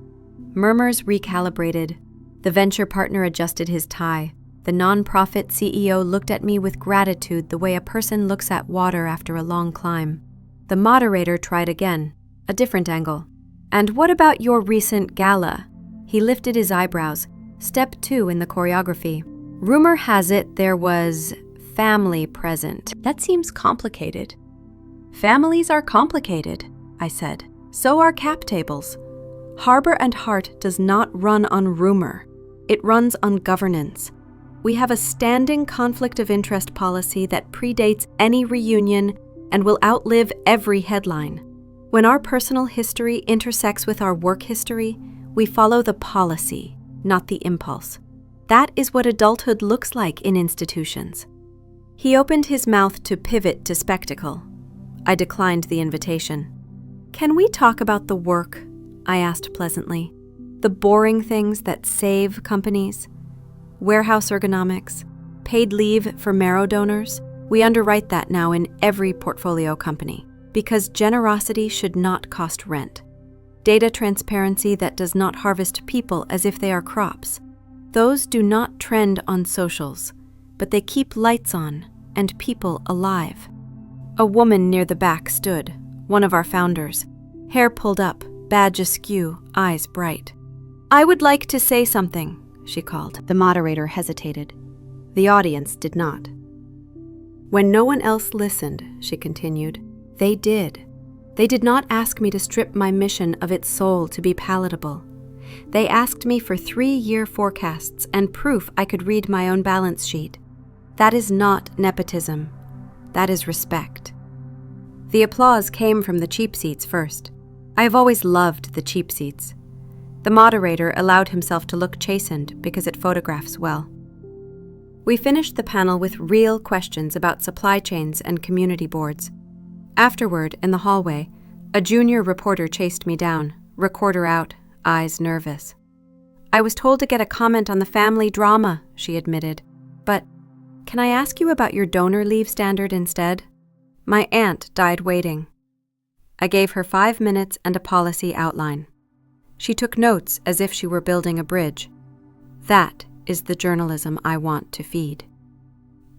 Murmurs recalibrated. The venture partner adjusted his tie. The nonprofit CEO looked at me with gratitude the way a person looks at water after a long climb. The moderator tried again, a different angle. And what about your recent gala? He lifted his eyebrows. Step 2 in the choreography. Rumor has it there was family present. That seems complicated. Families are complicated, I said. So are cap tables. Harbor and Hart does not run on rumor. It runs on governance. We have a standing conflict of interest policy that predates any reunion and will outlive every headline. When our personal history intersects with our work history, we follow the policy, not the impulse. That is what adulthood looks like in institutions. He opened his mouth to pivot to spectacle. I declined the invitation. Can we talk about the work? I asked pleasantly. The boring things that save companies? Warehouse ergonomics? Paid leave for marrow donors? We underwrite that now in every portfolio company because generosity should not cost rent. Data transparency that does not harvest people as if they are crops. Those do not trend on socials, but they keep lights on and people alive. A woman near the back stood, one of our founders, hair pulled up, badge askew, eyes bright. I would like to say something, she called. The moderator hesitated. The audience did not. When no one else listened, she continued, they did. They did not ask me to strip my mission of its soul to be palatable. They asked me for 3-year forecasts and proof I could read my own balance sheet. That is not nepotism. That is respect. The applause came from the cheap seats first. I have always loved the cheap seats. The moderator allowed himself to look chastened because it photographs well. We finished the panel with real questions about supply chains and community boards. Afterward, in the hallway, a junior reporter chased me down, recorder out, eyes nervous. I was told to get a comment on the family drama, she admitted. But can I ask you about your donor leave standard instead? My aunt died waiting. I gave her 5 minutes and a policy outline. She took notes as if she were building a bridge. That is the journalism I want to feed.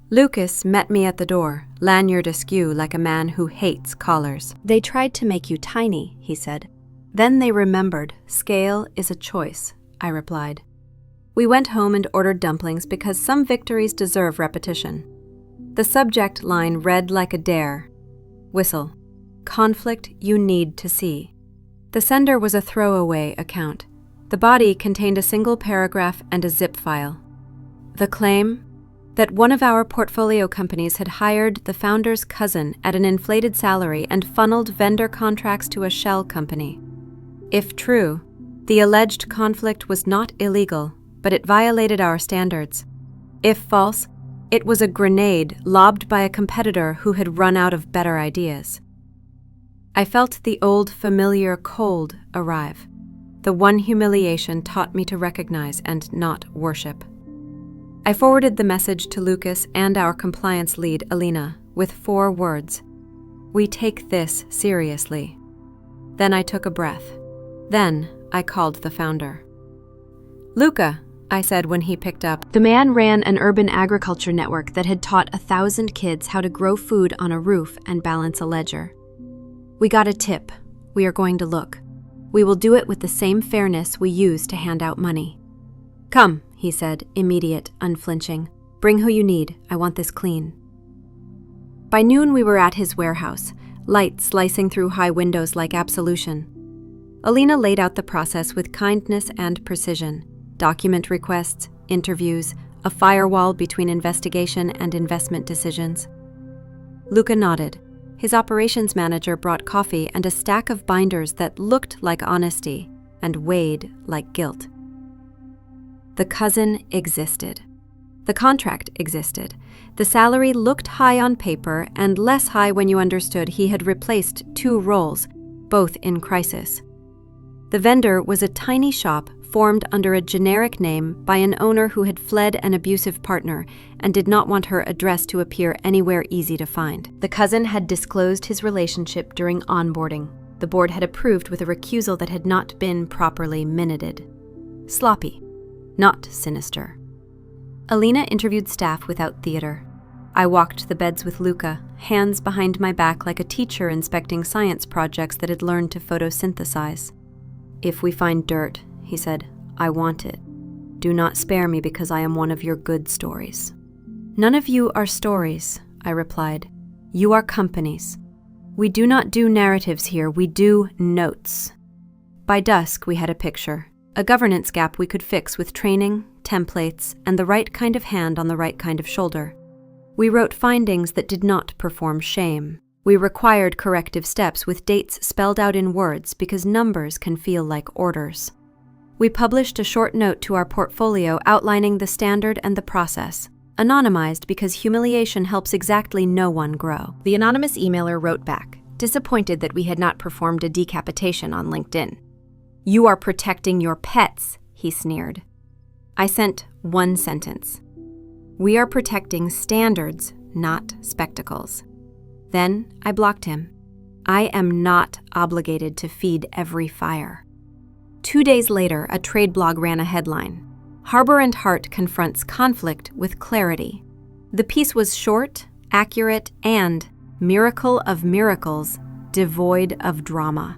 Lucas met me at the door, lanyard askew like a man who hates collars. They tried to make you tiny, he said. Then they remembered, scale is a choice, I replied. We went home and ordered dumplings because some victories deserve repetition. The subject line read like a dare. Whistle. Conflict you need to see. The sender was a throwaway account. The body contained a single paragraph and a zip file. The claim? That one of our portfolio companies had hired the founder's cousin at an inflated salary and funneled vendor contracts to a shell company. If true, the alleged conflict was not illegal, but it violated our standards. If false, it was a grenade lobbed by a competitor who had run out of better ideas. I felt the old familiar cold arrive. The one humiliation taught me to recognize and not worship. I forwarded the message to Lucas and our compliance lead, Alina, with 4 words. We take this seriously. Then I took a breath. Then I called the founder. Luca, I said when he picked up. The man ran an urban agriculture network that had taught 1,000 kids how to grow food on a roof and balance a ledger. We got a tip. We are going to look. We will do it with the same fairness we use to hand out money. Come, he said, immediate, unflinching. Bring who you need. I want this clean. By noon we were at his warehouse, light slicing through high windows like absolution. Alina laid out the process with kindness and precision. Document requests, interviews, a firewall between investigation and investment decisions. Luca nodded. His operations manager brought coffee and a stack of binders that looked like honesty and weighed like guilt. The cousin existed. The contract existed. The salary looked high on paper and less high when you understood he had replaced 2 roles, both in crisis. The vendor was a tiny shop formed under a generic name by an owner who had fled an abusive partner and did not want her address to appear anywhere easy to find. The cousin had disclosed his relationship during onboarding. The board had approved with a recusal that had not been properly minuted. Sloppy, not sinister. Alina interviewed staff without theater. I walked the beds with Luca, hands behind my back like a teacher inspecting science projects that had learned to photosynthesize. If we find dirt, he said, I want it. Do not spare me because I am one of your good stories. None of you are stories, I replied. You are companies. We do not do narratives here, we do notes. By dusk, we had a picture, a governance gap we could fix with training, templates, and the right kind of hand on the right kind of shoulder. We wrote findings that did not perform shame. We required corrective steps with dates spelled out in words because numbers can feel like orders. We published a short note to our portfolio outlining the standard and the process, anonymized because humiliation helps exactly no one grow. The anonymous emailer wrote back, disappointed that we had not performed a decapitation on LinkedIn. You are protecting your pets, he sneered. I sent 1 sentence. We are protecting standards, not spectacles. Then I blocked him. I am not obligated to feed every fire. 2 days later, a trade blog ran a headline. Harbor and Hart confronts conflict with clarity. The piece was short, accurate, and, miracle of miracles, devoid of drama.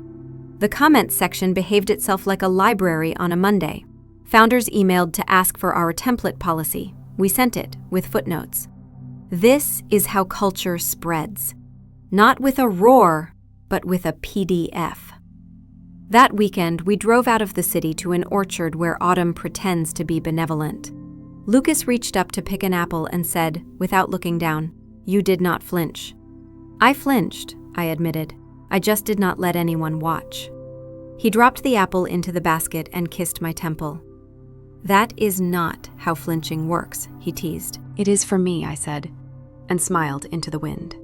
The comments section behaved itself like a library on a Monday. Founders emailed to ask for our template policy. We sent it with footnotes. This is how culture spreads. Not with a roar, but with a PDF. That weekend, we drove out of the city to an orchard where autumn pretends to be benevolent. Lucas reached up to pick an apple and said, without looking down, "You did not flinch." I flinched, I admitted. I just did not let anyone watch. He dropped the apple into the basket and kissed my temple. That is not how flinching works, he teased. It is for me, I said, and smiled into the wind.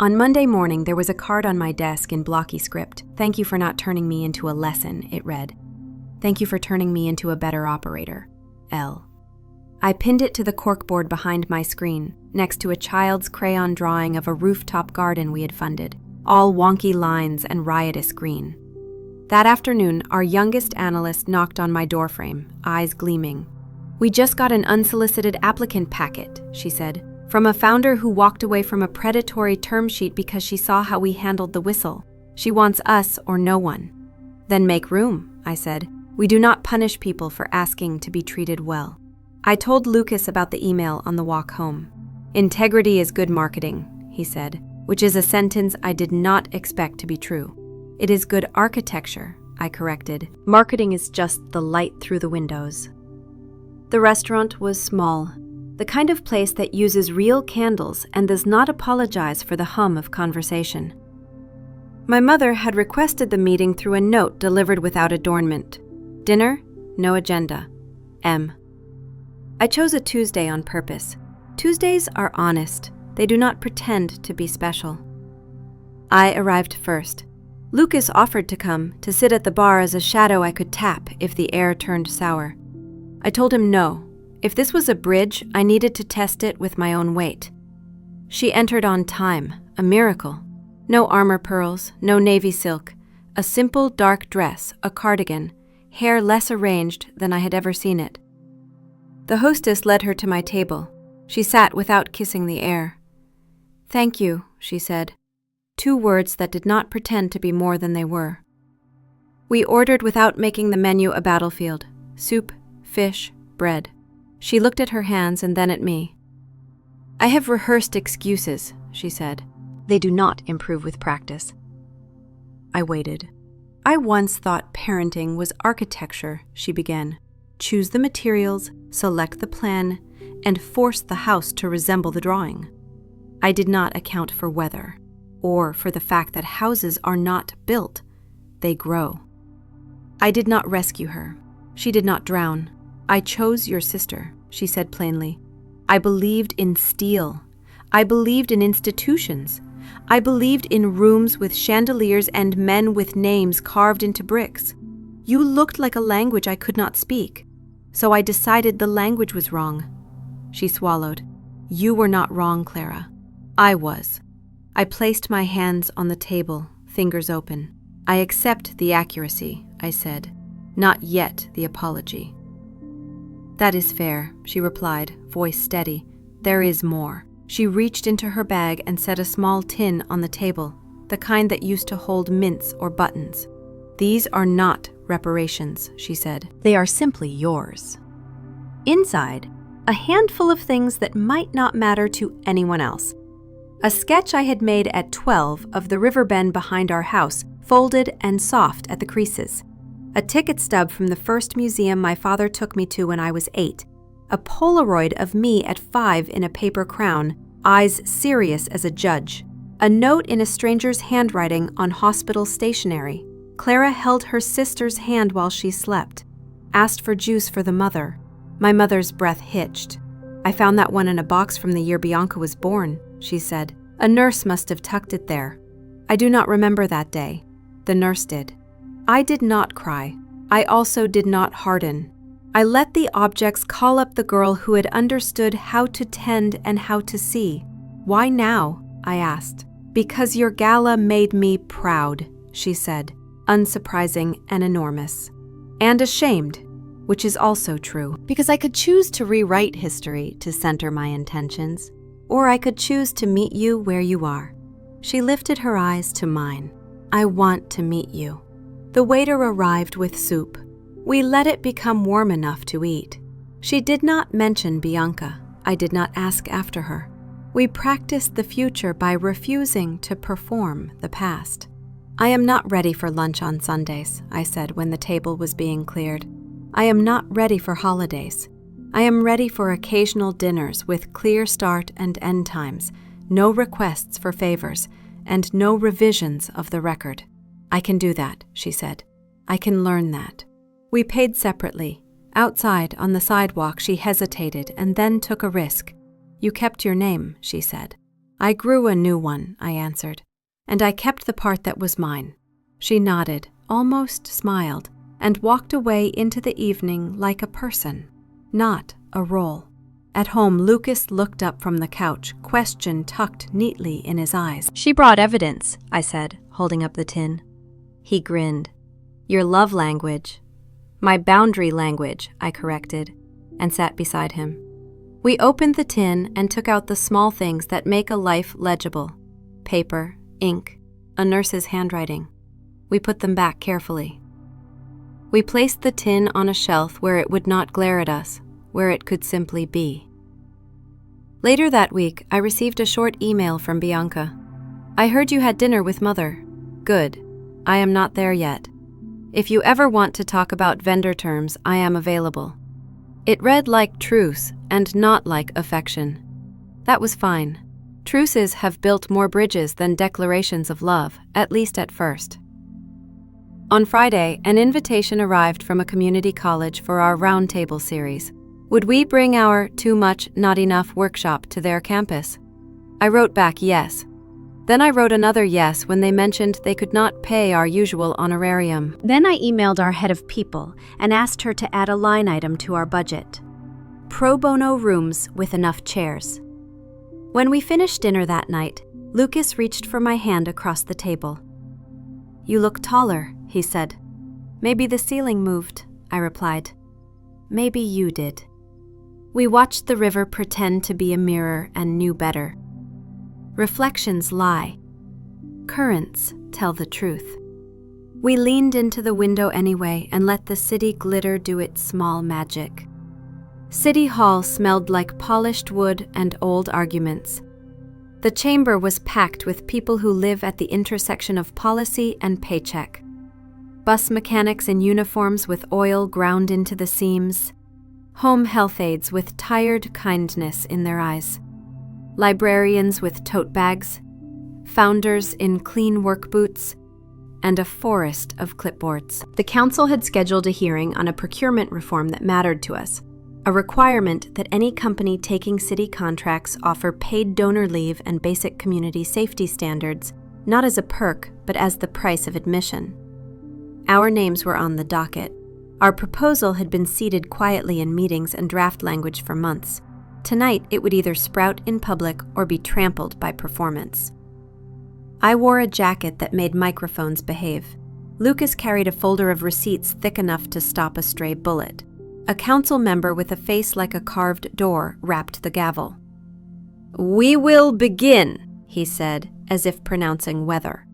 On Monday morning, there was a card on my desk in blocky script. Thank you for not turning me into a lesson, it read. Thank you for turning me into a better operator. L. I pinned it to the corkboard behind my screen, next to a child's crayon drawing of a rooftop garden we had funded, all wonky lines and riotous green. That afternoon, our youngest analyst knocked on my doorframe, eyes gleaming. We just got an unsolicited applicant packet, she said, from a founder who walked away from a predatory term sheet because she saw how we handled the whistle. She wants us or no one. Then make room, I said. We do not punish people for asking to be treated well. I told Lucas about the email on the walk home. Integrity is good marketing, he said, which is a sentence I did not expect to be true. It is good architecture, I corrected. Marketing is just the light through the windows. The restaurant was small, the kind of place that uses real candles and does not apologize for the hum of conversation. My mother had requested the meeting through a note delivered without adornment. Dinner, no agenda. M. I chose a Tuesday on purpose. Tuesdays are honest. They do not pretend to be special. I arrived first. Lucas offered to come, to sit at the bar as a shadow I could tap if the air turned sour. I told him no. If this was a bridge, I needed to test it with my own weight. She entered on time, a miracle. No armor pearls, no navy silk, a simple dark dress, a cardigan, hair less arranged than I had ever seen it. The hostess led her to my table. She sat without kissing the air. "Thank you," she said. 2 words that did not pretend to be more than they were. We ordered without making the menu a battlefield. Soup, fish, bread. She looked at her hands and then at me. "I have rehearsed excuses," she said. "They do not improve with practice." I waited. "I once thought parenting was architecture," she began. "Choose the materials, select the plan, and force the house to resemble the drawing." I did not account for weather, or for the fact that houses are not built, they grow. I did not rescue her. She did not drown. "I chose your sister," she said plainly. "I believed in steel. I believed in institutions. I believed in rooms with chandeliers and men with names carved into bricks. You looked like a language I could not speak, so I decided the language was wrong." She swallowed. "You were not wrong, Clara. I was." I placed my hands on the table, fingers open. "I accept the accuracy," I said. "Not yet the apology." "That is fair," she replied, voice steady. "There is more." She reached into her bag and set a small tin on the table, the kind that used to hold mints or buttons. "These are not reparations," she said. "They are simply yours." Inside, a handful of things that might not matter to anyone else. A sketch I had made at 12 of the river bend behind our house, folded and soft at the creases. A ticket stub from the first museum my father took me to when I was 8. A Polaroid of me at 5 in a paper crown, eyes serious as a judge. A note in a stranger's handwriting on hospital stationery. Clara held her sister's hand while she slept. Asked for juice for the mother. My mother's breath hitched. "I found that one in a box from the year Bianca was born," she said. "A nurse must have tucked it there." I do not remember that day. The nurse did. I did not cry. I also did not harden. I let the objects call up the girl who had understood how to tend and how to see. "Why now?" I asked. "Because your gala made me proud," she said, unsurprising and enormous. "And ashamed," which is also true, because I could choose to rewrite history to center my intentions, or I could choose to meet you where you are. She lifted her eyes to mine. "I want to meet you." The waiter arrived with soup. We let it become warm enough to eat. She did not mention Bianca. I did not ask after her. We practiced the future by refusing to perform the past. "I am not ready for lunch on Sundays," I said when the table was being cleared. "I am not ready for holidays. I am ready for occasional dinners with clear start and end times, no requests for favors, and no revisions of the record." "I can do that," she said. "I can learn that." We paid separately. Outside, on the sidewalk, she hesitated and then took a risk. "You kept your name," she said. "I grew a new one," I answered. "And I kept the part that was mine." She nodded, almost smiled, and walked away into the evening like a person, not a role. At home, Lucas looked up from the couch, question tucked neatly in his eyes. "She brought evidence," I said, holding up the tin. He grinned. "Your love language." "My boundary language," I corrected, and sat beside him. We opened the tin and took out the small things that make a life legible. Paper, ink, a nurse's handwriting. We put them back carefully. We placed the tin on a shelf where it would not glare at us, where it could simply be. Later that week, I received a short email from Bianca. I heard you had dinner with Mother. Good. I am not there yet. If you ever want to talk about vendor terms, I am available. It read like truce and not like affection. That was fine. Truces have built more bridges than declarations of love, at least at first. On Friday, an invitation arrived from a community college for our roundtable series. Would we bring our Too Much, Not Enough workshop to their campus? I wrote back yes. Then I wrote another yes when they mentioned they could not pay our usual honorarium. Then I emailed our head of people and asked her to add a line item to our budget. Pro bono rooms with enough chairs. When we finished dinner that night, Lucas reached for my hand across the table. You look taller, he said. Maybe the ceiling moved, I replied. Maybe you did. We watched the river pretend to be a mirror and knew better. Reflections lie. Currents tell the truth. We leaned into the window anyway and let the city glitter do its small magic. City Hall smelled like polished wood and old arguments. The chamber was packed with people who live at the intersection of policy and paycheck. Bus mechanics in uniforms with oil ground into the seams. Home health aides with tired kindness in their eyes. Librarians with tote bags, founders in clean work boots, and a forest of clipboards. The council had scheduled a hearing on a procurement reform that mattered to us, a requirement that any company taking city contracts offer paid donor leave and basic community safety standards, not as a perk, but as the price of admission. Our names were on the docket. Our proposal had been seeded quietly in meetings and draft language for months. Tonight, it would either sprout in public or be trampled by performance. I wore a jacket that made microphones behave. Lucas carried a folder of receipts thick enough to stop a stray bullet. A council member with a face like a carved door rapped the gavel. We will begin, he said, as if pronouncing weather.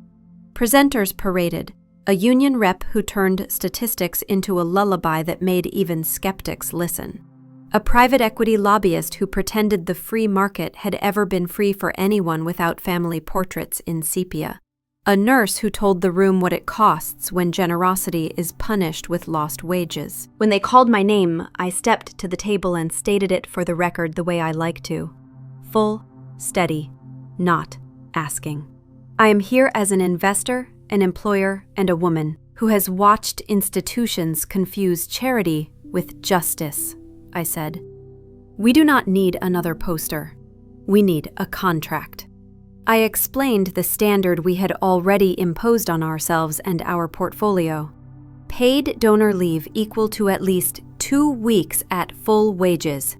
Presenters paraded, a union rep who turned statistics into a lullaby that made even skeptics listen. A private equity lobbyist who pretended the free market had ever been free for anyone without family portraits in sepia. A nurse who told the room what it costs when generosity is punished with lost wages. When they called my name, I stepped to the table and stated it for the record the way I like to. Full, steady, not asking. I am here as an investor, an employer, and a woman who has watched institutions confuse charity with justice. I said. We do not need another poster. We need a contract. I explained the standard we had already imposed on ourselves and our portfolio. Paid donor leave equal to at least 2 weeks at full wages.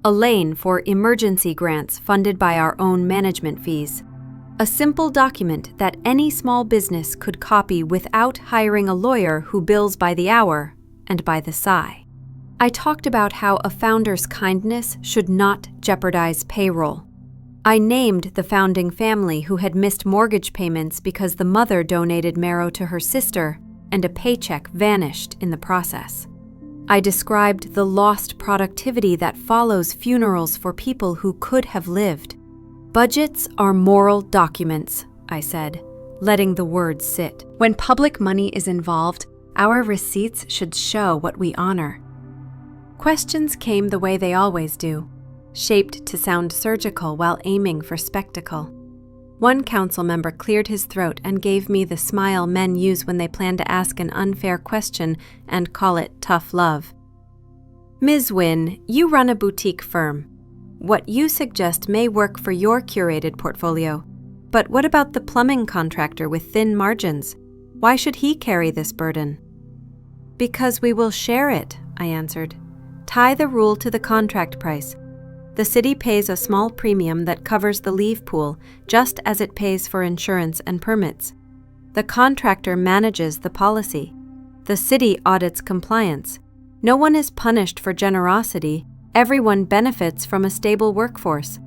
A lane for emergency grants funded by our own management fees. A simple document that any small business could copy without hiring a lawyer who bills by the hour and by the sigh. I talked about how a founder's kindness should not jeopardize payroll. I named the founding family who had missed mortgage payments because the mother donated marrow to her sister and a paycheck vanished in the process. I described the lost productivity that follows funerals for people who could have lived. Budgets are moral documents, I said, letting the words sit. When public money is involved, our receipts should show what we honor. Questions came the way they always do, shaped to sound surgical while aiming for spectacle. One council member cleared his throat and gave me the smile men use when they plan to ask an unfair question and call it tough love. Ms. Wynne, you run a boutique firm. What you suggest may work for your curated portfolio, but what about the plumbing contractor with thin margins? Why should he carry this burden? Because we will share it, I answered. Tie the rule to the contract price. The city pays a small premium that covers the leave pool, just as it pays for insurance and permits. The contractor manages the policy. The city audits compliance. No one is punished for generosity. Everyone benefits from a stable workforce.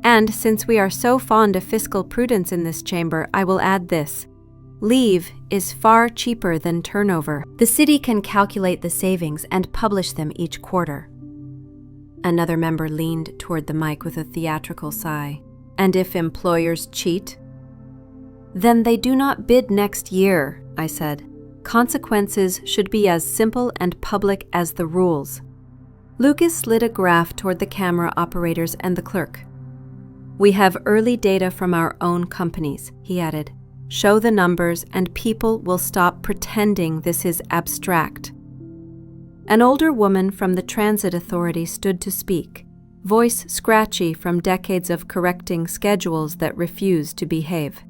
And since we are so fond of fiscal prudence in this chamber, I will add this. Leave is far cheaper than turnover. The city can calculate the savings and publish them each quarter. Another member leaned toward the mic with a theatrical sigh. And if employers cheat? Then they do not bid next year, I said. Consequences should be as simple and public as the rules. Lucas slid a graph toward the camera operators and the clerk. We have early data from our own companies, he added. Show the numbers and people will stop pretending this is abstract. An older woman from the transit authority stood to speak, voice scratchy from decades of correcting schedules that refused to behave.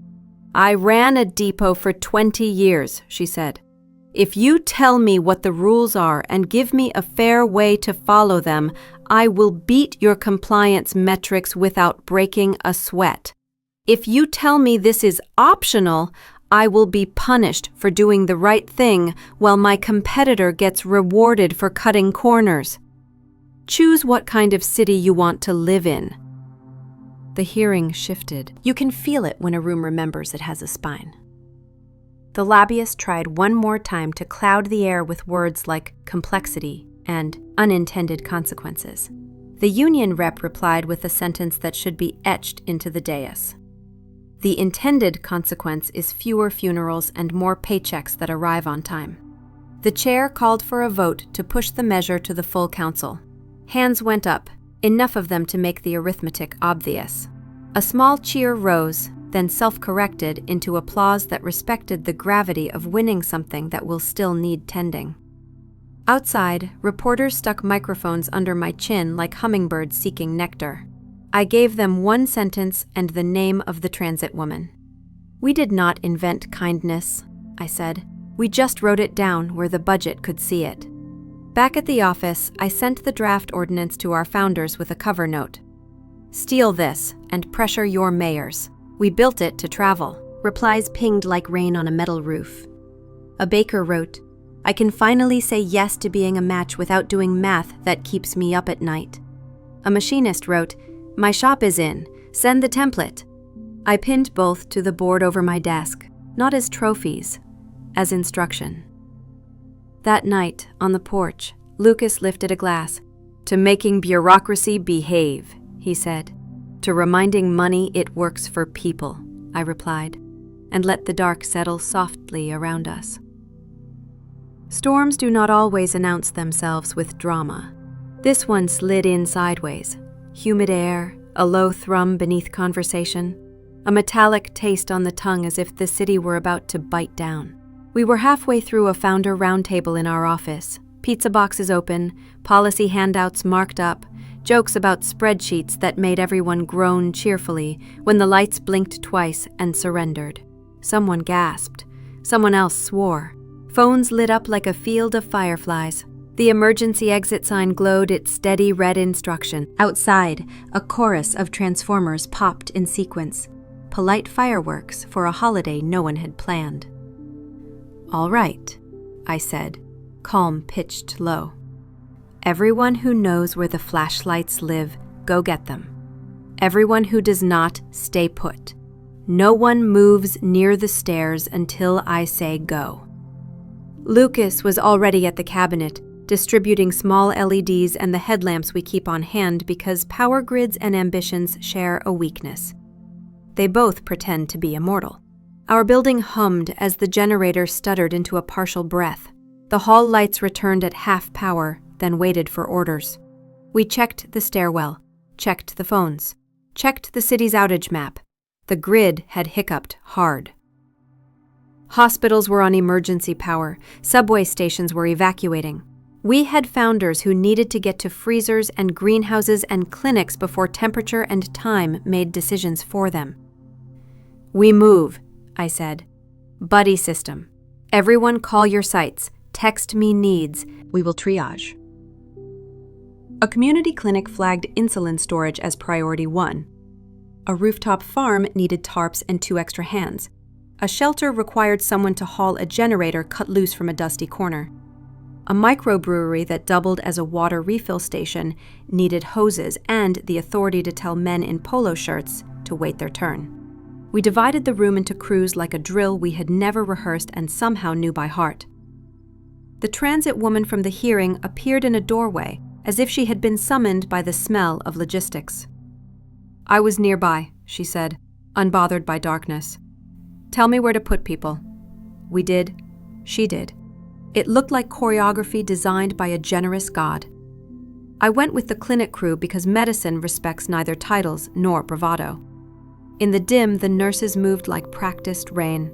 I ran a depot for 20 years, she said. If you tell me what the rules are and give me a fair way to follow them, I will beat your compliance metrics without breaking a sweat. If you tell me this is optional, I will be punished for doing the right thing while my competitor gets rewarded for cutting corners. Choose what kind of city you want to live in. The hearing shifted. You can feel it when a room remembers it has a spine. The lobbyist tried one more time to cloud the air with words like complexity and unintended consequences. The union rep replied with a sentence that should be etched into the dais. The intended consequence is fewer funerals and more paychecks that arrive on time. The chair called for a vote to push the measure to the full council. Hands went up, enough of them to make the arithmetic obvious. A small cheer rose, then self-corrected into applause that respected the gravity of winning something that will still need tending. Outside, reporters stuck microphones under my chin like hummingbirds seeking nectar. I gave them one sentence and the name of the transit woman. We did not invent kindness, I said. We just wrote it down where the budget could see it. Back at the office, I sent the draft ordinance to our founders with a cover note. Steal this and pressure your mayors. We built it to travel. Replies pinged like rain on a metal roof. A baker wrote, I can finally say yes to being a match without doing math that keeps me up at night. A machinist wrote, my shop is in. Send the template. I pinned both to the board over my desk, not as trophies, as instruction. That night, on the porch, Lucas lifted a glass. To making bureaucracy behave, he said. To reminding money it works for people, I replied, and let the dark settle softly around us. Storms do not always announce themselves with drama. This one slid in sideways. Humid air, a low thrum beneath conversation, a metallic taste on the tongue as if the city were about to bite down. We were halfway through a founder roundtable in our office, pizza boxes open, policy handouts marked up, jokes about spreadsheets that made everyone groan cheerfully when the lights blinked twice and surrendered. Someone gasped. Someone else swore. Phones lit up like a field of fireflies. The emergency exit sign glowed its steady red instruction. Outside, a chorus of transformers popped in sequence. Polite fireworks for a holiday no one had planned. All right, I said, calm pitched low. Everyone who knows where the flashlights live, go get them. Everyone who does not, stay put. No one moves near the stairs until I say go. Lucas was already at the cabinet, distributing small LEDs and the headlamps we keep on hand because power grids and ambitions share a weakness. They both pretend to be immortal. Our building hummed as the generator stuttered into a partial breath. The hall lights returned at half power, then waited for orders. We checked the stairwell, checked the phones, checked the city's outage map. The grid had hiccuped hard. Hospitals were on emergency power. Subway stations were evacuating. We had founders who needed to get to freezers and greenhouses and clinics before temperature and time made decisions for them. We move, I said. Buddy system. Everyone call your sites. Text me needs. We will triage. A community clinic flagged insulin storage as priority 1. A rooftop farm needed tarps and 2 extra hands. A shelter required someone to haul a generator cut loose from a dusty corner. A microbrewery that doubled as a water refill station needed hoses and the authority to tell men in polo shirts to wait their turn. We divided the room into crews like a drill we had never rehearsed and somehow knew by heart. The transit woman from the hearing appeared in a doorway, as if she had been summoned by the smell of logistics. "I was nearby," she said, unbothered by darkness. "Tell me where to put people." We did. She did. It looked like choreography designed by a generous god. I went with the clinic crew because medicine respects neither titles nor bravado. In the dim, the nurses moved like practiced rain.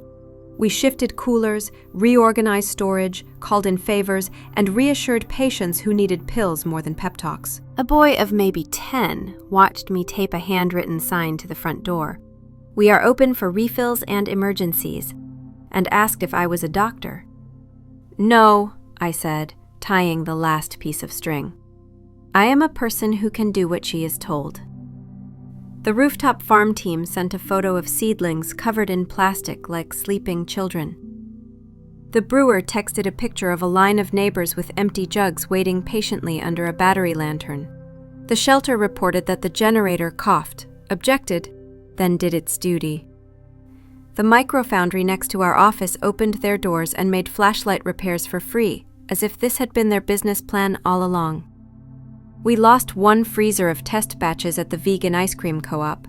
We shifted coolers, reorganized storage, called in favors, and reassured patients who needed pills more than pep talks. A boy of maybe 10 watched me tape a handwritten sign to the front door. "We are open for refills and emergencies," and asked if I was a doctor. "No," I said, tying the last piece of string. "I am a person who can do what she is told." The rooftop farm team sent a photo of seedlings covered in plastic like sleeping children. The brewer texted a picture of a line of neighbors with empty jugs waiting patiently under a battery lantern. The shelter reported that the generator coughed, objected, then did its duty. The microfoundry next to our office opened their doors and made flashlight repairs for free, as if this had been their business plan all along. We lost one freezer of test batches at the vegan ice cream co-op.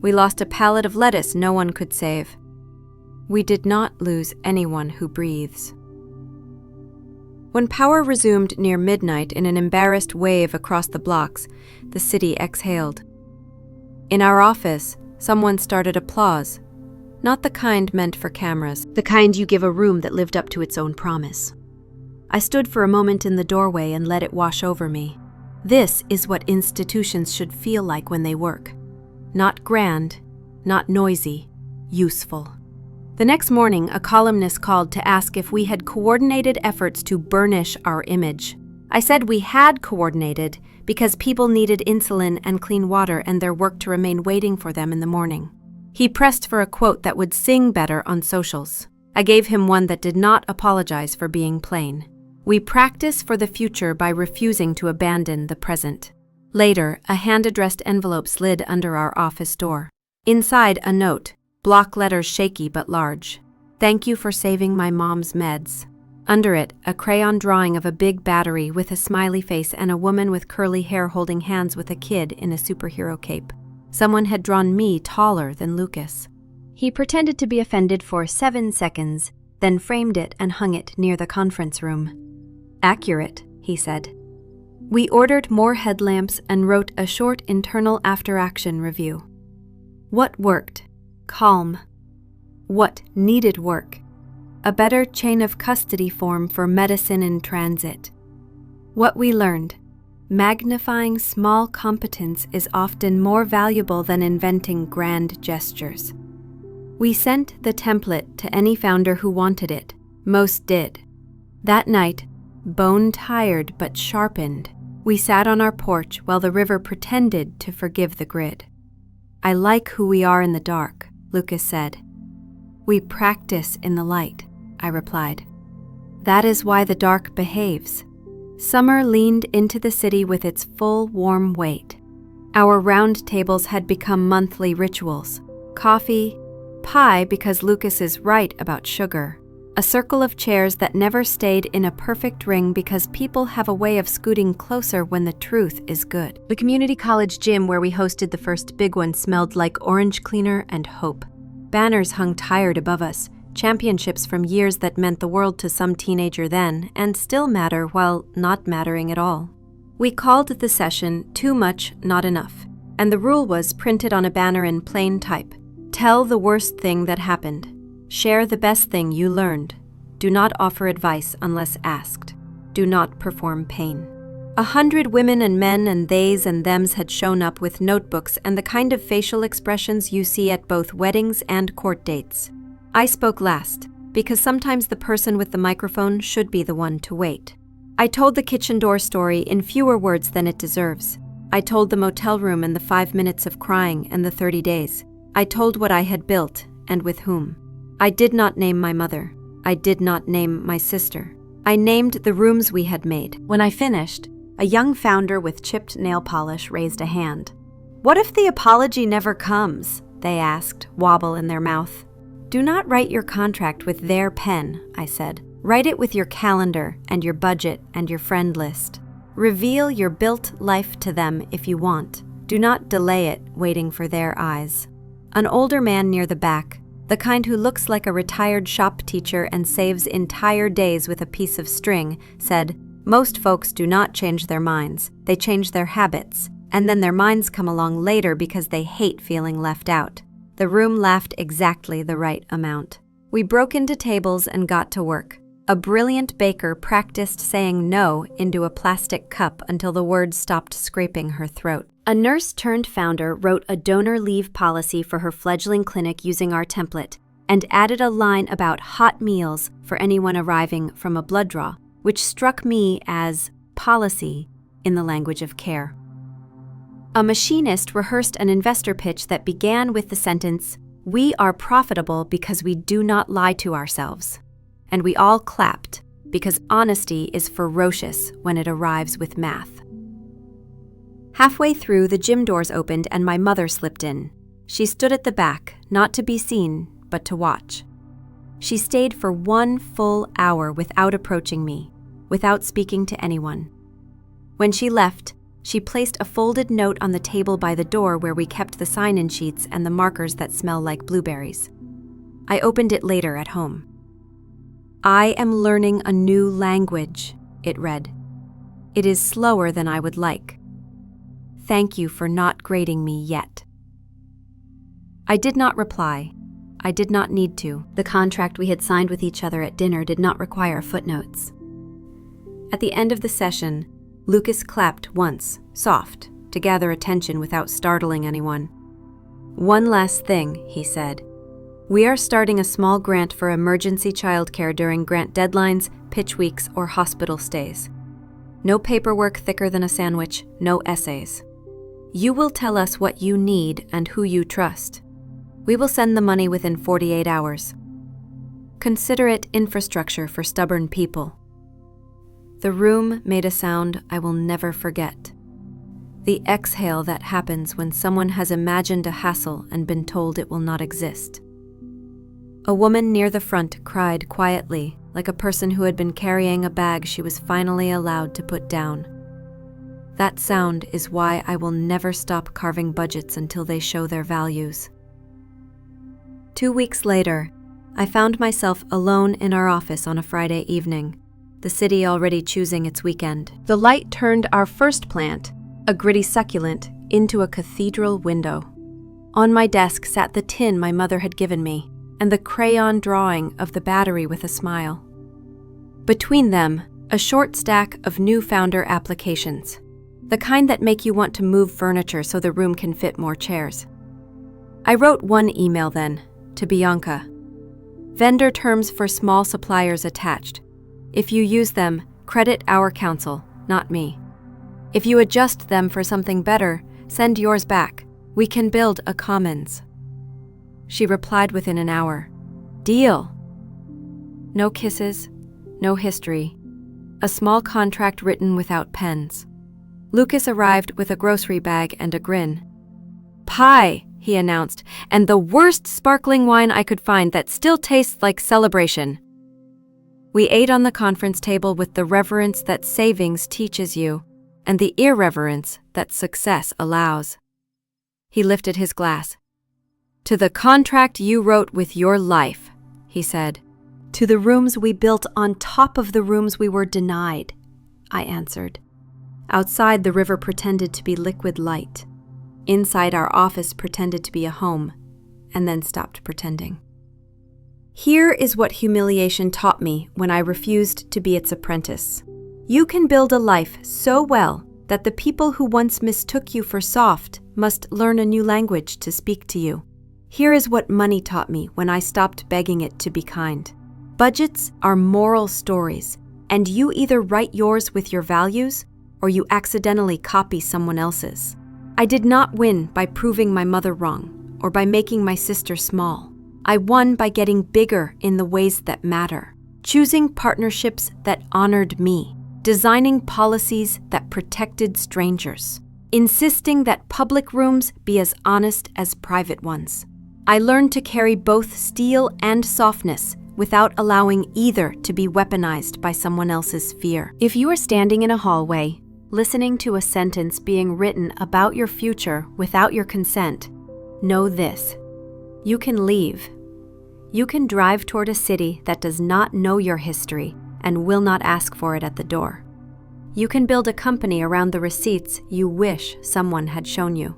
We lost a pallet of lettuce no one could save. We did not lose anyone who breathes. When power resumed near midnight in an embarrassed wave across the blocks, the city exhaled. In our office, someone started applause, not the kind meant for cameras, the kind you give a room that lived up to its own promise. I stood for a moment in the doorway and let it wash over me. This is what institutions should feel like when they work. Not grand, not noisy, useful. The next morning, a columnist called to ask if we had coordinated efforts to burnish our image. I said we had coordinated because people needed insulin and clean water and their work to remain waiting for them in the morning. He pressed for a quote that would sing better on socials. I gave him one that did not apologize for being plain. We practice for the future by refusing to abandon the present. Later, a hand-addressed envelope slid under our office door. Inside, a note, block letters shaky but large. "Thank you for saving my mom's meds." Under it, a crayon drawing of a big battery with a smiley face and a woman with curly hair holding hands with a kid in a superhero cape. Someone had drawn me taller than Lucas. He pretended to be offended for 7 seconds, then framed it and hung it near the conference room. "Accurate," he said. We ordered more headlamps and wrote a short internal after-action review. What worked? Calm. What needed work? A better chain of custody form for medicine in transit. What we learned: magnifying small competence is often more valuable than inventing grand gestures. We sent the template to any founder who wanted it. Most did. That night, bone-tired but sharpened, we sat on our porch while the river pretended to forgive the grid. "I like who we are in the dark," Lucas said. "We practice in the light," I replied. "That is why the dark behaves." Summer leaned into the city with its full, warm weight. Our round tables had become monthly rituals. Coffee, pie because Lucas is right about sugar. A circle of chairs that never stayed in a perfect ring because people have a way of scooting closer when the truth is good. The community college gym where we hosted the first big one smelled like orange cleaner and hope. Banners hung tired above us, championships from years that meant the world to some teenager then and still matter while not mattering at all. We called the session Too Much, Not Enough, and the rule was printed on a banner in plain type. Tell the worst thing that happened. Share the best thing you learned. Do not offer advice unless asked. Do not perform pain. 100 women and men and theys and thems had shown up with notebooks and the kind of facial expressions you see at both weddings and court dates. I spoke last, because sometimes the person with the microphone should be the one to wait. I told the kitchen door story in fewer words than it deserves. I told the motel room and the 5 minutes of crying and the 30 days. I told what I had built and with whom. I did not name my mother. I did not name my sister. I named the rooms we had made. When I finished, a young founder with chipped nail polish raised a hand. "What if the apology never comes?" they asked, wobble in their mouth. Do not write your contract with their pen, I said. Write it with your calendar and your budget and your friend list. Reveal your built life to them if you want. Do not delay it, waiting for their eyes. An older man near the back, the kind who looks like a retired shop teacher and saves entire days with a piece of string, said, most folks do not change their minds. They change their habits, and then their minds come along later because they hate feeling left out. The room laughed exactly the right amount. We broke into tables and got to work. A brilliant baker practiced saying no into a plastic cup until the words stopped scraping her throat. A nurse-turned-founder wrote a donor leave policy for her fledgling clinic using our template and added a line about hot meals for anyone arriving from a blood draw, which struck me as policy in the language of care. A machinist rehearsed an investor pitch that began with the sentence, "We are profitable because we do not lie to ourselves." And we all clapped, because honesty is ferocious when it arrives with math. Halfway through, the gym doors opened and my mother slipped in. She stood at the back, not to be seen, but to watch. She stayed for 1 full hour without approaching me, without speaking to anyone. When she left, she placed a folded note on the table by the door where we kept the sign-in sheets and the markers that smell like blueberries. I opened it later at home. I am learning a new language, it read. It is slower than I would like. Thank you for not grading me yet. I did not reply. I did not need to. The contract we had signed with each other at dinner did not require footnotes. At the end of the session, Lucas clapped once, soft, to gather attention without startling anyone. One last thing, he said. We are starting a small grant for emergency childcare during grant deadlines, pitch weeks, or hospital stays. No paperwork thicker than a sandwich, no essays. You will tell us what you need and who you trust. We will send the money within 48 hours. Consider it infrastructure for stubborn people. The room made a sound I will never forget. The exhale that happens when someone has imagined a hassle and been told it will not exist. A woman near the front cried quietly, like a person who had been carrying a bag she was finally allowed to put down. That sound is why I will never stop carving budgets until they show their values. 2 weeks later, I found myself alone in our office on a Friday evening, the city already choosing its weekend. The light turned our first plant, a gritty succulent, into a cathedral window. On my desk sat the tin my mother had given me, and the crayon drawing of the battery with a smile. Between them, a short stack of new founder applications, the kind that make you want to move furniture so the room can fit more chairs. I wrote one email then, to Bianca. Vendor terms for small suppliers attached. If you use them, credit our counsel, not me. If you adjust them for something better, send yours back. We can build a commons. She replied within an hour. Deal. No kisses, no history. A small contract written without pens. Lucas arrived with a grocery bag and a grin. Pie, he announced, and the worst sparkling wine I could find that still tastes like celebration. We ate on the conference table with the reverence that savings teaches you, and the irreverence that success allows. He lifted his glass. To the contract you wrote with your life, he said. To the rooms we built on top of the rooms we were denied, I answered. Outside, the river pretended to be liquid light. Inside, our office pretended to be a home, and then stopped pretending. Here is what humiliation taught me when I refused to be its apprentice. You can build a life so well that the people who once mistook you for soft must learn a new language to speak to you. Here is what money taught me when I stopped begging it to be kind. Budgets are moral stories, and you either write yours with your values or you accidentally copy someone else's. I did not win by proving my mother wrong or by making my sister small. I won by getting bigger in the ways that matter, choosing partnerships that honored me, designing policies that protected strangers, insisting that public rooms be as honest as private ones. I learned to carry both steel and softness without allowing either to be weaponized by someone else's fear. If you are standing in a hallway, listening to a sentence being written about your future without your consent, know this: you can leave. You can drive toward a city that does not know your history and will not ask for it at the door. You can build a company around the receipts you wish someone had shown you.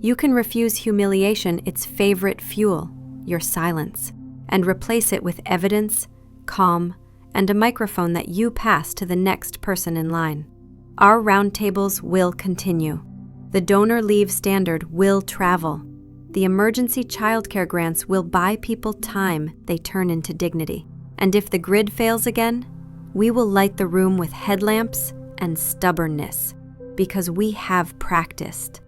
You can refuse humiliation its favorite fuel, your silence, and replace it with evidence, calm, and a microphone that you pass to the next person in line. Our roundtables will continue. The donor leave standard will travel. The emergency childcare grants will buy people time they turn into dignity. And if the grid fails again, we will light the room with headlamps and stubbornness, because we have practiced.